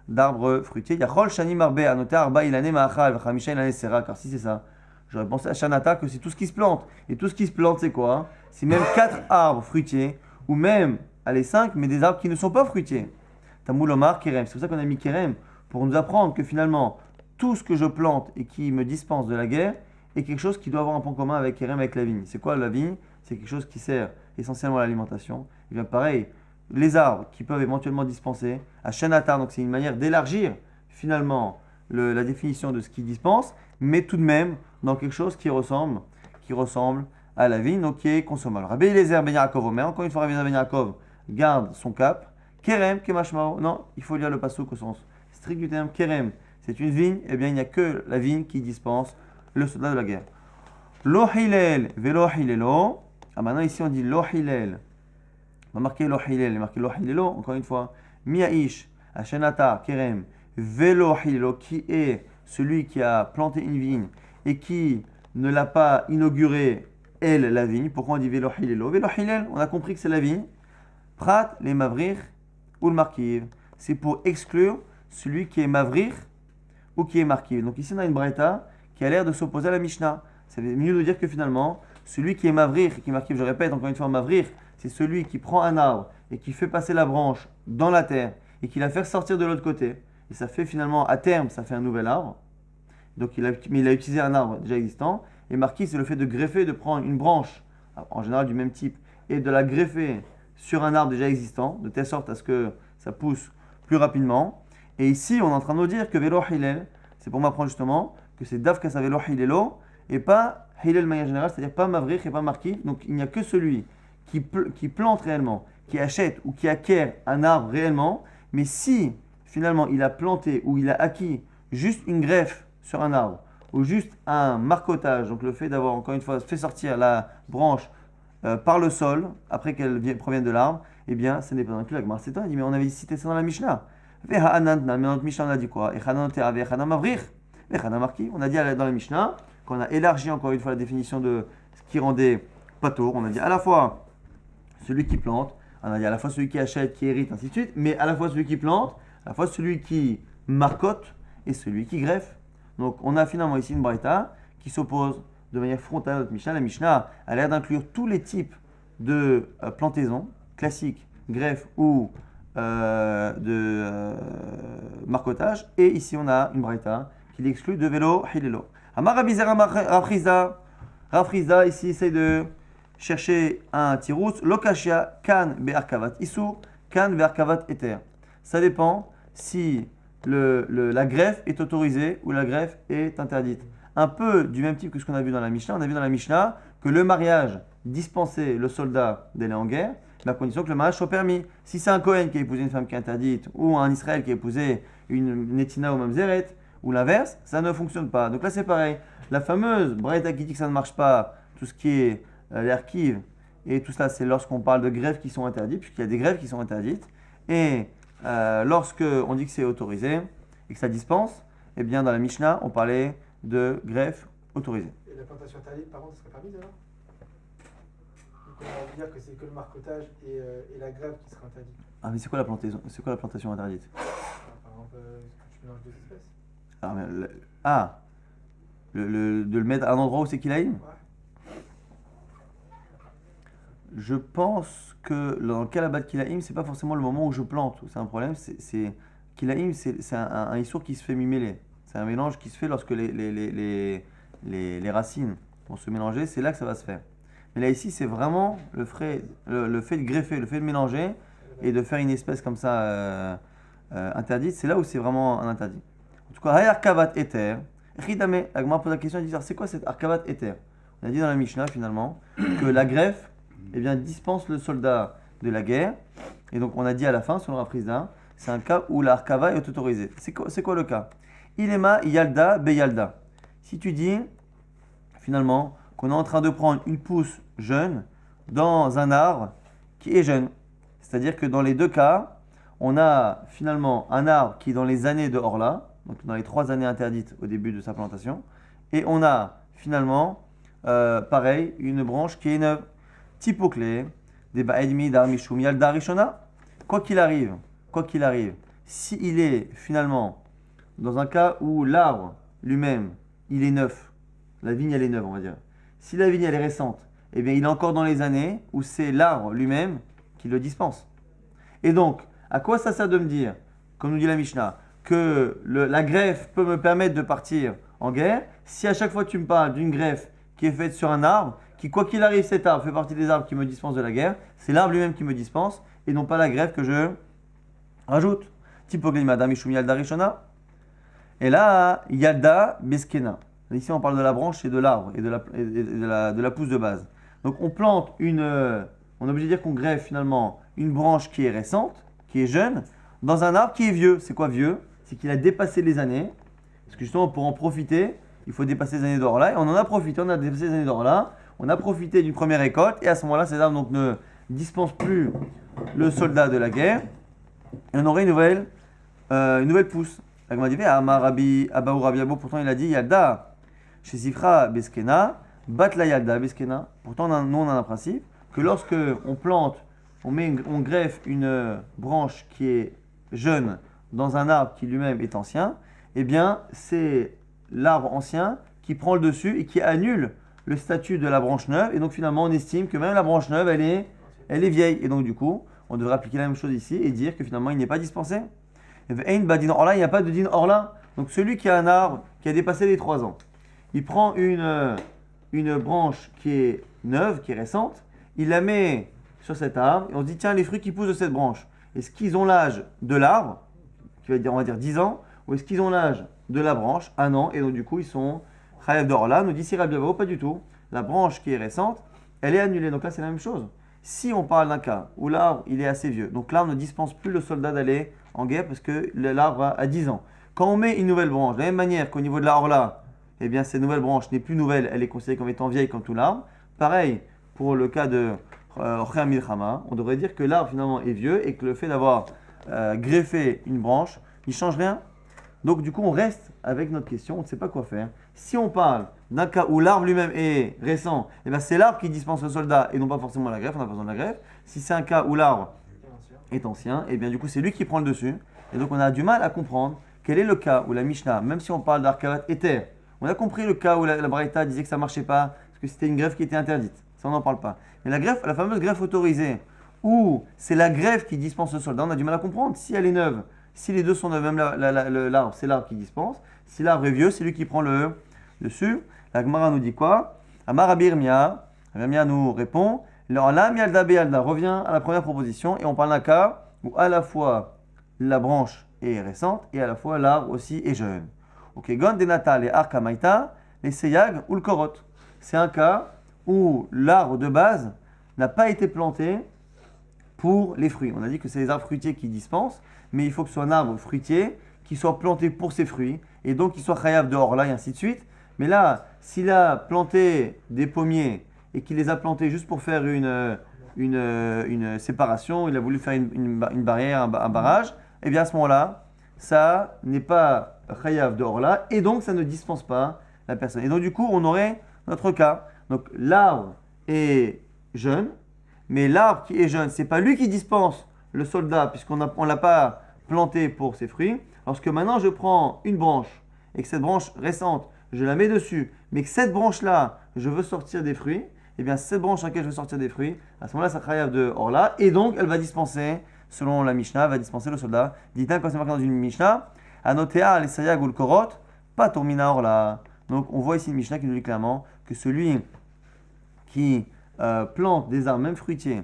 d'arbre fruitier. Yachol Shani Marbe, anoté Arba Ilane Maachal, Vachamisha Ilane Sera, car si c'est ça, j'aurais pensé à Ashanata que c'est tout ce qui se plante. Et tout ce qui se plante, c'est quoi? C'est même 4 arbres fruitiers, ou même, allez, 5, mais des arbres qui ne sont pas fruitiers. Tamoul Omar Kerem, c'est pour ça qu'on a mis Kerem, pour nous apprendre que finalement, tout ce que je plante et qui me dispense de la guerre est quelque chose qui doit avoir un point commun avec Kerem, avec la vigne. C'est quoi la vigne? C'est quelque chose qui sert essentiellement à l'alimentation. Et bien pareil, les arbres qui peuvent éventuellement dispenser, à Shanata, donc c'est une manière d'élargir finalement la définition de ce qui dispense, mais tout de même dans quelque chose qui ressemble à la vigne, donc qui est consommable. Rabbi Eliezer ben Yaakov Omer, encore une fois, Rabbi Eliezer ben Yaakov garde son cap. Kerem, Kemashmao, non, il faut lire le passouk au sens strict du terme. Kerem, c'est une vigne, eh bien il n'y a que la vigne qui dispense le soldat de la guerre. Lo Hilel, Velo Hilelo. Ah, maintenant ici on dit Lo Hilel. On va marquer Lo Hilel, il est marqué Lo Hilelo, encore une fois. Miaish, Ashenata, Kerem, Velo Hilelo, qui est celui qui a planté une vigne et qui ne l'a pas inaugurée, elle, la vigne. Pourquoi on dit Velo Hilelo? Velo Hilel, on a compris que c'est la vigne. Prat, les Mavrir ou le Markiv. C'est pour exclure celui qui est Mavrir ou qui est Markiv. Donc ici on a une Braïta qui a l'air de s'opposer à la Mishnah. C'est mieux de dire que finalement, celui qui est Mavrir et qui est Markiv, je répète encore une fois, Mavrir, c'est celui qui prend un arbre et qui fait passer la branche dans la terre et qui la fait sortir de l'autre côté. Et ça fait finalement, à terme, ça fait un nouvel arbre. Donc mais il a utilisé un arbre déjà existant. Et Markiv, c'est le fait de greffer, de prendre une branche, en général du même type, et de la greffer sur un arbre déjà existant, de telle sorte à ce que ça pousse plus rapidement. Et ici, on est en train de nous dire que Velo Hilel, c'est pour m'apprendre justement que c'est Davka sa Velo Hilelo, et pas Hilel de manière générale, c'est-à-dire pas Mavrir et pas Markiv. Donc il n'y a que celui qui plante réellement, qui achète ou qui acquiert un arbre réellement, mais si finalement il a planté ou il a acquis juste une greffe sur un arbre, ou juste un marcotage, donc le fait d'avoir encore une fois fait sortir la branche par le sol, après qu'elle provienne de l'arbre, eh bien, ce n'est pas inclus. La Gemara s'étonne, il dit, mais on avait cité ça dans la Mishnah. Mais dans notre Mishnah, on a dit quoi? On a dit dans la Mishnah qu'on a élargi encore une fois la définition de ce qui rendait patour. On a dit à la fois celui qui plante, on a dit à la fois celui qui achète, qui hérite, ainsi de suite, mais à la fois celui qui plante, à la fois celui qui marcotte et celui qui greffe. Donc, on a finalement ici une braïta qui s'oppose de manière frontale à notre Mishnah. La Mishnah a l'air d'inclure tous les types de plantaison, classique, greffe ou de marcotage. Et ici, on a une braïta qui l'exclut de Velo Hilelo. Amar Rabizera Rafriza, ici, essaye de chercher un tirous. Lokashia kan be'arkavat isur, kan be'arkavat eter. Ça dépend si la greffe est autorisée ou la greffe est interdite. Un peu du même type que ce qu'on a vu dans la Mishnah. On a vu dans la Mishnah que le mariage dispensait le soldat d'aller en guerre, mais à condition que le mariage soit permis. Si c'est un Kohen qui a épousé une femme qui est interdite, ou un Israël qui a épousé une Netina ou Mamzeret, ou l'inverse, ça ne fonctionne pas. Donc là c'est pareil. La fameuse Braïta qui dit que ça ne marche pas, tout ce qui est l'erkiv, et tout cela c'est lorsqu'on parle de greffes qui sont interdites, puisqu'il y a des greffes qui sont interdites, et lorsque on dit que c'est autorisé et que ça dispense, eh bien dans la Mishnah on parlait de greffe autorisée. Et la plantation interdite, par contre, ça serait permis alors? Donc on va dire que c'est que le marcotage et la greffe qui sera interdite. Ah mais c'est quoi la plantation? C'est quoi la plantation interdite? Par exemple, est-ce que tu mélanges deux espèces? De le mettre à un endroit où c'est Kilaïm? Ouais. Je pense que dans le cas de Kilaïm, c'est pas forcément le moment où je plante. C'est un problème. Kilaïm, c'est un issour qui se fait miméler. C'est un mélange qui se fait lorsque les racines vont se mélanger. C'est là que ça va se faire. Mais là ici, c'est vraiment le fait de greffer, le fait de mélanger et de faire une espèce comme ça interdite. C'est là où c'est vraiment un interdit. En tout cas, Arkavat Eter. Ridame, Agmar pose la question, il dit c'est quoi cette Arkavat Eter? On a dit dans la Mishnah finalement que la greffe dispense le soldat de la guerre. Et donc on a dit à la fin, selon Rafrizda, c'est un cas où la Arkava est autorisée. C'est quoi le cas? Ilema Yalda Beyalda. Si tu dis finalement qu'on est en train de prendre une pousse jeune dans un arbre qui est jeune, c'est-à-dire que dans les deux cas, on a finalement un arbre qui est dans les années de Orla, donc dans les 3 années interdites au début de sa plantation, et on a finalement, pareil, une branche qui est neuve. Typoclé, des ba'edmi d'armishum yalda rishona. Quoi qu'il arrive, s'il est finalement dans un cas où l'arbre lui-même, il est neuf, la vigne elle est neuve on va dire. Si la vigne elle est récente, eh bien il est encore dans les années où c'est l'arbre lui-même qui le dispense. Et donc, à quoi ça sert de me dire, comme nous dit la Mishnah, que la greffe peut me permettre de partir en guerre, si à chaque fois tu me parles d'une greffe qui est faite sur un arbre, qui quoi qu'il arrive cet arbre fait partie des arbres qui me dispensent de la guerre, c'est l'arbre lui-même qui me dispense, et non pas la greffe que je rajoute. Et là, Yalda Beskena. Ici on parle de la branche et de l'arbre, et de la pousse de base. Donc on plante on est obligé de dire qu'on greffe finalement une branche qui est récente, qui est jeune, dans un arbre qui est vieux. C'est quoi vieux? C'est qu'il a dépassé les années. Parce que justement, pour en profiter, il faut dépasser les années d'or là. Et on en a profité, on a dépassé les années d'or là. On a profité d'une première récolte. Et à ce moment-là, ces arbres donc, ne dispensent plus le soldat de la guerre. Et on aurait une nouvelle pousse. La Gemara dit, Amar Rabbi Abaou Rabbi Abo, pourtant il a dit Yalda, chez Sifra Beskena, Bat la Yalda Beskena. Pourtant, nous on a un principe que lorsque on plante, on greffe une branche qui est jeune dans un arbre qui lui-même est ancien, eh bien c'est l'arbre ancien qui prend le dessus et qui annule le statut de la branche neuve. Et donc finalement on estime que même la branche neuve elle est vieille. Et donc du coup on devrait appliquer la même chose ici et dire que finalement il n'est pas dispensé. Il n'y a pas de din orla. Donc celui qui a un arbre qui a dépassé les 3 ans, il prend une branche qui est neuve, qui est récente, il la met sur cet arbre et on se dit tiens les fruits qui poussent de cette branche, est-ce qu'ils ont l'âge de l'arbre, qui va dire, on va dire 10 ans, ou est-ce qu'ils ont l'âge de la branche, 1 an, et donc du coup ils sont chayav d'orla. Nous dit si Rabbi Abo, pas du tout, la branche qui est récente, elle est annulée. Donc là c'est la même chose. Si on parle d'un cas où l'arbre il est assez vieux, donc l'arbre ne dispense plus le soldat d'aller en guerre parce que l'arbre a 10 ans. Quand on met une nouvelle branche, de la même manière qu'au niveau de l'arbre là, eh bien cette nouvelle branche n'est plus nouvelle, elle est considérée comme étant vieille comme tout l'arbre. Pareil pour le cas de Ochea Milchama, on devrait dire que l'arbre finalement est vieux et que le fait d'avoir greffé une branche, il ne change rien. Donc du coup on reste avec notre question, on ne sait pas quoi faire. Si on parle d'un cas où l'arbre lui-même est récent, eh bien c'est l'arbre qui dispense le soldat et non pas forcément la greffe, on n'a pas besoin de la greffe. Si c'est un cas où l'arbre est ancien, et bien du coup c'est lui qui prend le dessus. Et donc on a du mal à comprendre quel est le cas où la Mishnah, même si on parle d'Arkavat éther, on a compris le cas où la Braïta disait que ça ne marchait pas, parce que c'était une greffe qui était interdite. Ça on n'en parle pas. Mais la fameuse greffe autorisée, où c'est la greffe qui dispense le soldat, on a du mal à comprendre. Si elle est neuve, si les deux sont neuves, même l'arbre, c'est l'arbre qui dispense. Si l'arbre est vieux, c'est lui qui prend le dessus. La Gemara nous dit quoi? Amar Rabbi Yirmiyah nous répond L'Olam Yalda Beyalda revient à la première proposition et on parle d'un cas où à la fois la branche est récente et à la fois l'arbre aussi est jeune. Ok, Gon Denata les Arkamaita, les Seyag ou le Korot. C'est un cas où l'arbre de base n'a pas été planté pour les fruits. On a dit que c'est les arbres fruitiers qui dispensent, mais il faut que ce soit un arbre fruitier qui soit planté pour ses fruits et donc qui soit chayav de orla et ainsi de suite. Mais là, s'il a planté des pommiers et qu'il les a plantés juste pour faire une séparation, il a voulu faire une barrière, un barrage, et bien à ce moment-là, ça n'est pas chayav de orla et donc ça ne dispense pas la personne. Et donc du coup, on aurait notre cas. Donc l'arbre est jeune, mais l'arbre qui est jeune, c'est pas lui qui dispense le soldat puisqu'on ne l'a pas planté pour ses fruits. Lorsque maintenant je prends une branche et que cette branche récente, je la mets dessus, mais que cette branche-là, je veux sortir des fruits, et bien cette branche sur laquelle je veux sortir des fruits, à ce moment-là, ça chayav de orla, et donc elle va dispenser, selon la Mishnah, va dispenser le soldat. Dit-on quand c'est marqué dans une Mishnah, anotea les sayag ou le korot, pas tourmina orla. Donc on voit ici une Mishnah qui nous dit clairement que celui qui plante des arbres, même fruitiers,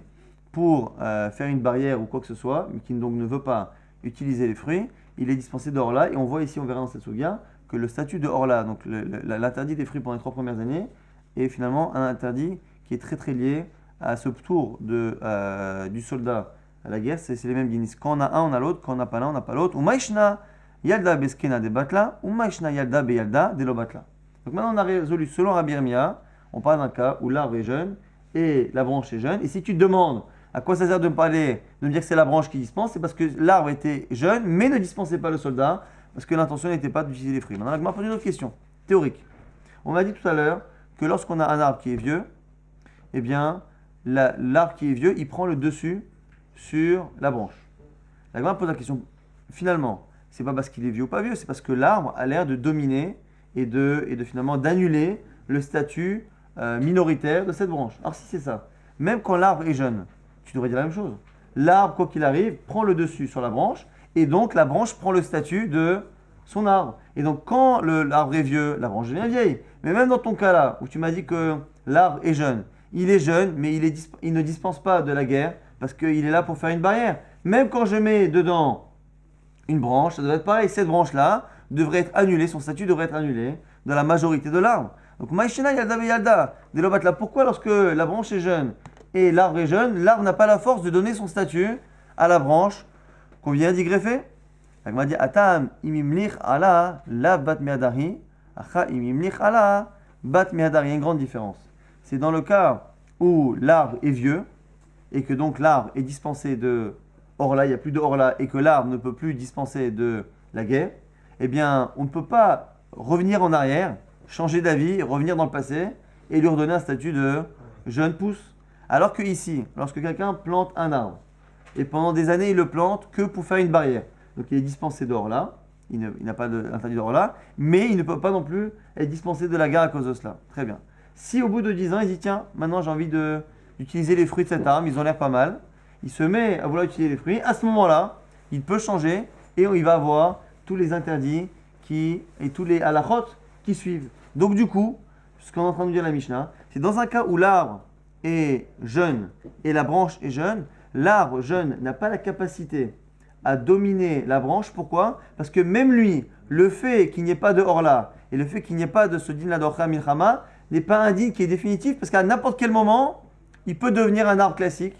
pour faire une barrière ou quoi que ce soit, mais qui donc ne veut pas utiliser les fruits, il est dispensé de orla. Et on voit ici, on verra dans cette souga, que le statut de orla, donc l'interdit des fruits pendant les 3 premières années, est finalement un interdit qui est très très lié à ce tour du soldat à la guerre. C'est les mêmes guinis. Quand on a un, on a l'autre. Quand on n'a pas l'un, on n'a pas l'autre. Ou maïshna yalda beskena de batla, ou maïshna yalda beyalda de lo batla. Donc maintenant on a résolu, selon Rabbi Yirmiyah, on parle d'un cas où l'arbre est jeune et la branche est jeune. Et si tu te demandes à quoi ça sert de me dire que c'est la branche qui dispense, c'est parce que l'arbre était jeune mais ne dispensait pas le soldat, parce que l'intention n'était pas d'utiliser les fruits. Maintenant, la Gemara pose une autre question, théorique. On m'a dit tout à l'heure que lorsqu'on a un arbre qui est vieux, eh bien, l'arbre qui est vieux, il prend le dessus sur la branche. La Gemara pose la question, finalement, c'est pas parce qu'il est vieux ou pas vieux, c'est parce que l'arbre a l'air de dominer et de finalement d'annuler le statut minoritaire de cette branche. Alors si c'est ça, même quand l'arbre est jeune, tu devrais dire la même chose. L'arbre, quoi qu'il arrive, prend le dessus sur la branche, et donc la branche prend le statut de son arbre. Et donc quand l'arbre est vieux, la branche devient vieille. Mais même dans ton cas là, où tu m'as dit que l'arbre est jeune, il est jeune, mais il ne dispense pas de la guerre, parce qu'il est là pour faire une barrière. Même quand je mets dedans une branche, ça devrait être pareil. Cette branche-là devrait être annulée, son statut devrait être annulé dans la majorité de l'arbre. Donc, Maïshena Yalda Yalda, Delobatla. Pourquoi, lorsque la branche est jeune et l'arbre est jeune, l'arbre n'a pas la force de donner son statut à la branche qu'on vient d'y greffer? Donc, on m'a dit Atam imimlich ala la bat miadari, acha imimlich ala bat miadari. Il y a une grande différence. C'est dans le cas où l'arbre est vieux et que donc l'arbre est dispensé de orla, il n'y a plus de orla et que l'arbre ne peut plus dispenser de la guerre, eh bien, on ne peut pas revenir en arrière, changer d'avis, revenir dans le passé et lui redonner un statut de jeune pousse. Alors que ici, lorsque quelqu'un plante un arbre et pendant des années il le plante que pour faire une barrière, donc il est dispensé d'orla, il n'a pas d'interdit d'orla, mais il ne peut pas non plus être dispensé de la guerre à cause de cela. Très bien. Si au bout de 10 ans, il dit tiens, maintenant j'ai envie d'utiliser les fruits de cette arbre, ils ont l'air pas mal, il se met à vouloir utiliser les fruits, à ce moment-là, il peut changer et il va avoir tous les interdits et tous les halachot qui suivent. Donc du coup, ce qu'on est en train de dire la Mishnah, c'est dans un cas où l'arbre est jeune et la branche est jeune, l'arbre jeune n'a pas la capacité à dominer la branche. Pourquoi? Parce que même lui, le fait qu'il n'y ait pas de orla et le fait qu'il n'y ait pas de ce din la d'orcha milchama n'est pas un din qui est définitif parce qu'à n'importe quel moment, il peut devenir un arbre classique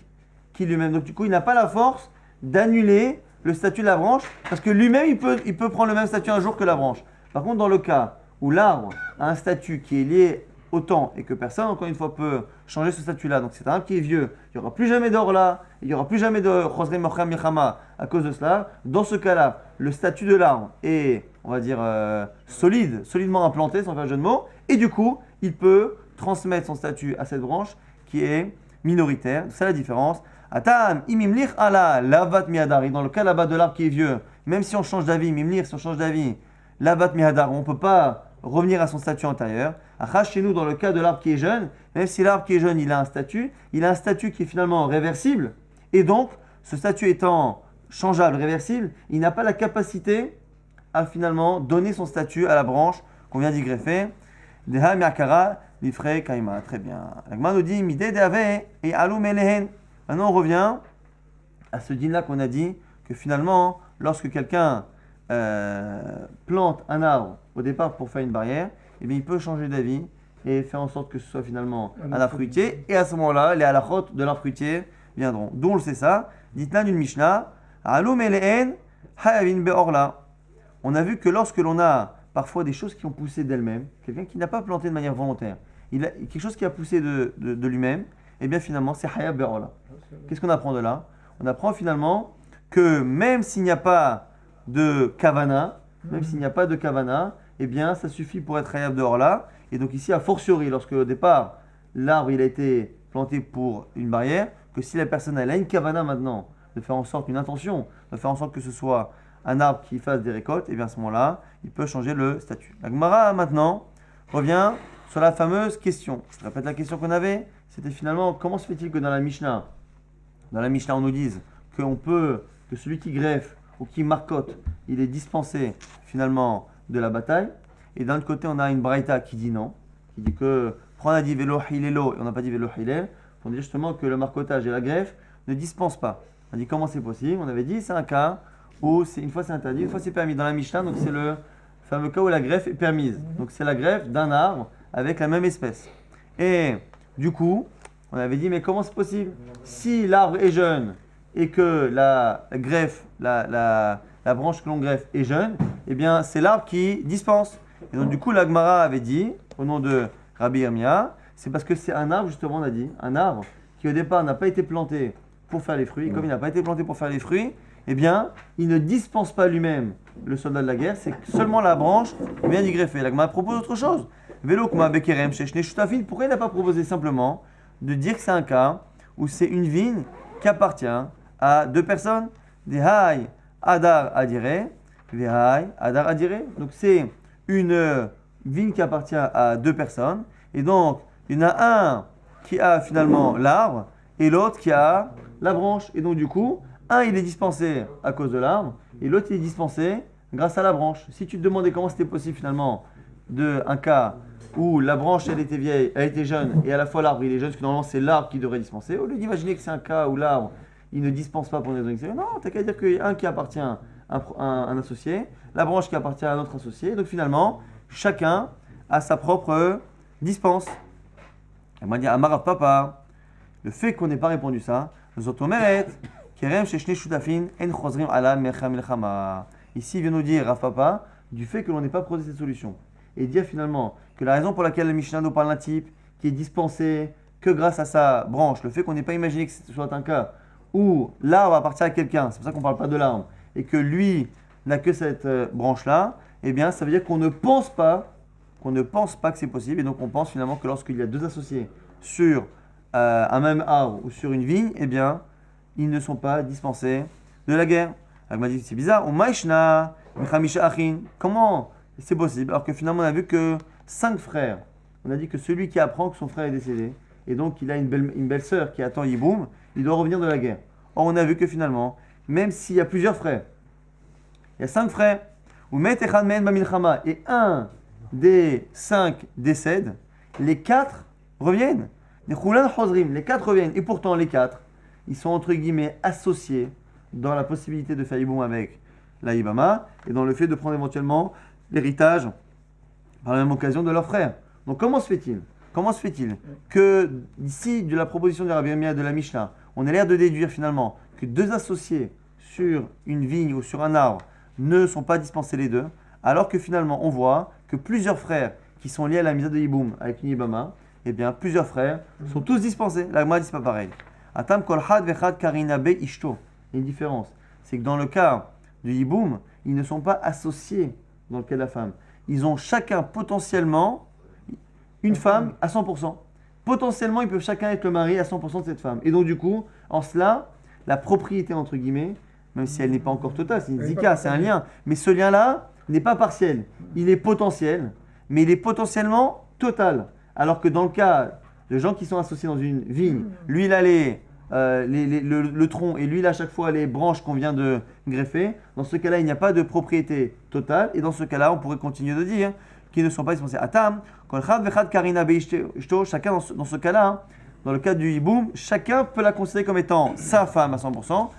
qui lui-même. Donc du coup, il n'a pas la force d'annuler le statut de la branche parce que lui-même, il peut prendre le même statut un jour que la branche. Par contre, dans le cas où l'arbre a un statut qui est lié au temps et que personne, encore une fois, peut changer ce statut-là, donc c'est un arbre qui est vieux, il n'y aura plus jamais d'orla, il n'y aura plus jamais de chosrei mocham milchama à cause de cela. Dans ce cas-là, le statut de l'arbre est, on va dire, solidement implanté, sans faire jeu de mots, et du coup, il peut transmettre son statut à cette branche qui est minoritaire. C'est la différence. Atam imimlich ala lavat miadari. Dans le cas là-bas de l'arbre qui est vieux, même si on change d'avis, mimlir, si on change d'avis, lavat miadar, on ne peut pas revenir à son statut antérieur. Acha, chez nous, dans le cas de l'arbre qui est jeune, même si l'arbre qui est jeune, il a un statut qui est finalement réversible. Et donc, ce statut étant changeable, réversible, il n'a pas la capacité à finalement donner son statut à la branche qu'on vient d'y greffer. Deha miakara lifrei kaima. Très bien. La Gemara nous dit midé deave et alou melehen. Maintenant, on revient à ce din-là qu'on a dit que finalement, lorsque quelqu'un plante un arbre au départ pour faire une barrière, eh bien, il peut changer d'avis et faire en sorte que ce soit finalement un arbre fruitier. Et à ce moment-là, les halachot de l'arbre fruitier viendront. D'où on le sait ça. Dites-là d'une Mishnah, alou melehen hayavin beorla. On a vu que lorsque l'on a parfois des choses qui ont poussé d'elles-mêmes, quelqu'un qui n'a pas planté de manière volontaire, il a quelque chose qui a poussé de lui-même, et bien finalement c'est hayab be'orla. Qu'est-ce qu'on apprend de là? On apprend finalement que même s'il n'y a pas de kavana, eh bien ça suffit pour être hayab be'orla. Et donc ici, a fortiori, lorsque au départ l'arbre il a été planté pour une barrière, que si la personne elle a une kavana maintenant, de faire en sorte, une intention, de faire en sorte que ce soit un arbre qui fasse des récoltes, et bien à ce moment-là, il peut changer le statut. La Gemara maintenant revient sur la fameuse question. Je répète la question qu'on avait, c'était finalement comment se fait-il que dans la Mishnah on nous dise que celui qui greffe ou qui marcotte, il est dispensé finalement de la bataille, et d'un autre côté on a une braïta qui dit non, qui dit que on a dit velo hilelo et on n'a pas dit velo hilel, on dit justement que le marcottage et la greffe ne dispensent pas. On a dit comment c'est possible? On avait dit c'est un cas où une fois c'est interdit, une fois c'est permis. Dans la Mishnah, donc c'est le fameux cas où la greffe est permise. Donc c'est la greffe d'un arbre avec la même espèce. Et du coup, on avait dit mais comment c'est possible? Si l'arbre est jeune et que la greffe, la branche que l'on greffe est jeune, eh bien c'est l'arbre qui dispense. Et donc du coup la Gemara avait dit, au nom de Rabbi Yirmiyah, c'est parce que c'est un arbre justement, on a dit, un arbre qui au départ n'a pas été planté pour faire les fruits. Comme il n'a pas été planté pour faire les fruits, eh bien, il ne dispense pas lui-même le soldat de la guerre, c'est seulement la branche qui vient d'y greffer. La Gemara propose autre chose. Pourquoi il n'a pas proposé simplement de dire que c'est un cas où c'est une vigne qui appartient à deux personnes? Des hay adar adire, des hay adar adire. Donc c'est une vigne qui appartient à deux personnes. Et donc, il y en a un qui a finalement l'arbre et l'autre qui a la branche. Et donc du coup, un il est dispensé à cause de l'arbre et l'autre il est dispensé grâce à la branche. Si tu te demandais comment c'était possible finalement un cas où la branche elle était vieille, elle était jeune et à la fois l'arbre il est jeune, parce que normalement c'est l'arbre qui devrait dispenser, au lieu d'imaginer que c'est un cas où l'arbre il ne dispense pas pour des raisons extérieures, non, t'as qu'à dire qu'il y a un qui appartient à un associé, la branche qui appartient à un autre associé, donc finalement chacun a sa propre dispense. Elle m'a dit Amar Papa, le fait qu'on n'ait pas répondu ça, Zotomeret, Kerem Sheshne Shutafin, En Chozrim Ala Mecha Milchama. Ici, il vient nous dire, Rav Papa, du fait que l'on n'ait pas proposé cette solution. Et dire finalement que la raison pour laquelle le Mishnah nous parle d'un type qui est dispensé que grâce à sa branche, le fait qu'on n'ait pas imaginé que ce soit un cas où l'arbre appartient à quelqu'un, c'est pour ça qu'on ne parle pas de l'arbre, et que lui n'a que cette branche-là, eh bien, ça veut dire qu'on ne pense pas que c'est possible, et donc on pense finalement que lorsqu'il y a deux associés sur un même arbre ou sur une vigne, eh bien, ils ne sont pas dispensés de la guerre. Elle m'a dit, c'est bizarre, comment c'est possible alors que finalement on a vu que 5 frères, on a dit que celui qui apprend que son frère est décédé, et donc il a une belle sœur qui attend Yiboum, il doit revenir de la guerre. Or on a vu que finalement, même s'il y a plusieurs frères, il y a 5 frères, et un des 5 décède, les 4 reviennent. Les 4 reviennent. Et pourtant, les 4, ils sont entre guillemets associés dans la possibilité de faire Yiboum avec la Yibama et dans le fait de prendre éventuellement l'héritage par la même occasion de leur frère. Donc comment se fait-il que d'ici de la proposition de Rabbi Yirmiyah de la Mishnah, on a l'air de déduire finalement que 2 associés sur une vigne ou sur un arbre ne sont pas dispensés les 2, alors que finalement on voit que plusieurs frères qui sont liés à la mise de Yiboum avec une Yibama, eh bien plusieurs frères sont tous dispensés. La Gemara dit c'est pas pareil. Atam kol had vechad karina be ishto. Il y a une différence, c'est que dans le cas du Yiboum, ils ne sont pas associés dans le cas de la femme. Ils ont chacun potentiellement une femme à 100%. Potentiellement, ils peuvent chacun être le mari à 100% de cette femme. Et donc du coup, en cela, la propriété entre guillemets, même si elle n'est pas encore totale, c'est une zika, c'est un lien. Mais ce lien-là n'est pas partiel. Il est potentiel, mais il est potentiellement total. Alors que dans le cas de gens qui sont associés dans une vigne, lui il a le tronc et lui il a à chaque fois les branches qu'on vient de greffer. Dans ce cas-là, il n'y a pas de propriété totale. Et dans ce cas-là, on pourrait continuer de dire qu'ils ne sont pas dispensés. Atam, chacun dans ce cas-là, dans le cas du Yiboum, chacun peut la considérer comme étant sa femme à 100%.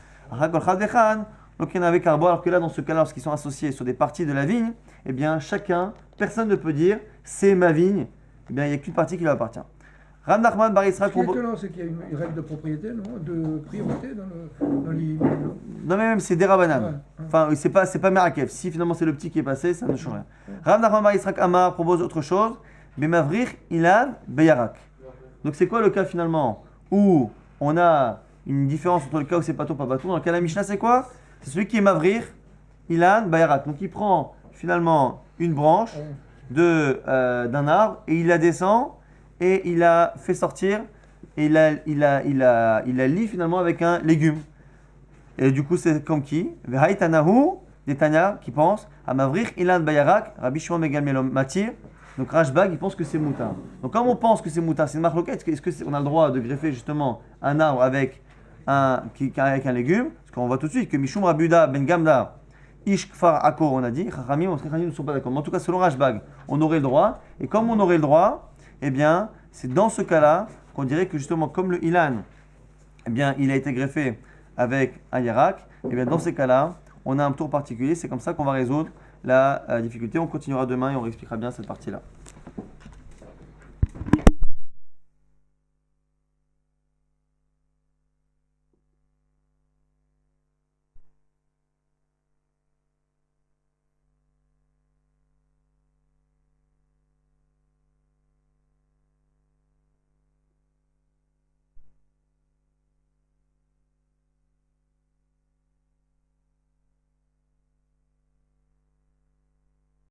Donc il y en avait qu'un bois, alors que là, dans ce cas-là, lorsqu'ils sont associés sur des parties de la vigne, eh bien personne ne peut dire c'est ma vigne. Eh bien, il n'y a qu'une partie qui lui appartient. Rav Nachman bar Yitzhak. Ce qui est étonnant, c'est qu'il y a une règle de propriété, non, de priorité dans les. Non, mais même c'est des Rabbanan. Enfin, c'est pas Merakev. Si finalement c'est le petit qui est passé, ça ne change rien. Rav Nachman bar Yitzhak Amar propose autre chose. Bemavrich Ilan Beyarak. Donc c'est quoi le cas finalement où on a une différence entre le cas où c'est pato pas pato? Dans le cas de la Mishnah, c'est quoi? C'est celui qui est Mavrir Ilan Beyarak. Donc il prend finalement une branche d'un arbre et il la descend et il la fait sortir et il la lie finalement avec un légume. Et du coup, c'est comme qui? Vehaitanahu, des Tanya qui pensent à Mavrir Ilan Bayarak, Rabbi Shimon Megal Matir. Donc Rashbag, il pense que c'est moutar. Donc comme on pense que c'est moutar, c'est une marloquette. Est-ce qu'on a le droit de greffer justement un arbre avec un légume? Parce qu'on voit tout de suite que Mishum Rabuda Ben Gamda Ish Kfar Akor, on a dit, Chachamim ne sont pas d'accord. Mais en tout cas, selon Rashbag, on aurait le droit. Et comme on aurait le droit, eh bien, c'est dans ce cas-là qu'on dirait que justement, comme le Ilan, eh bien, il a été greffé avec un Yarak, eh bien, dans ces cas-là, on a un tour particulier. C'est comme ça qu'on va résoudre la difficulté. On continuera demain et on expliquera bien cette partie-là.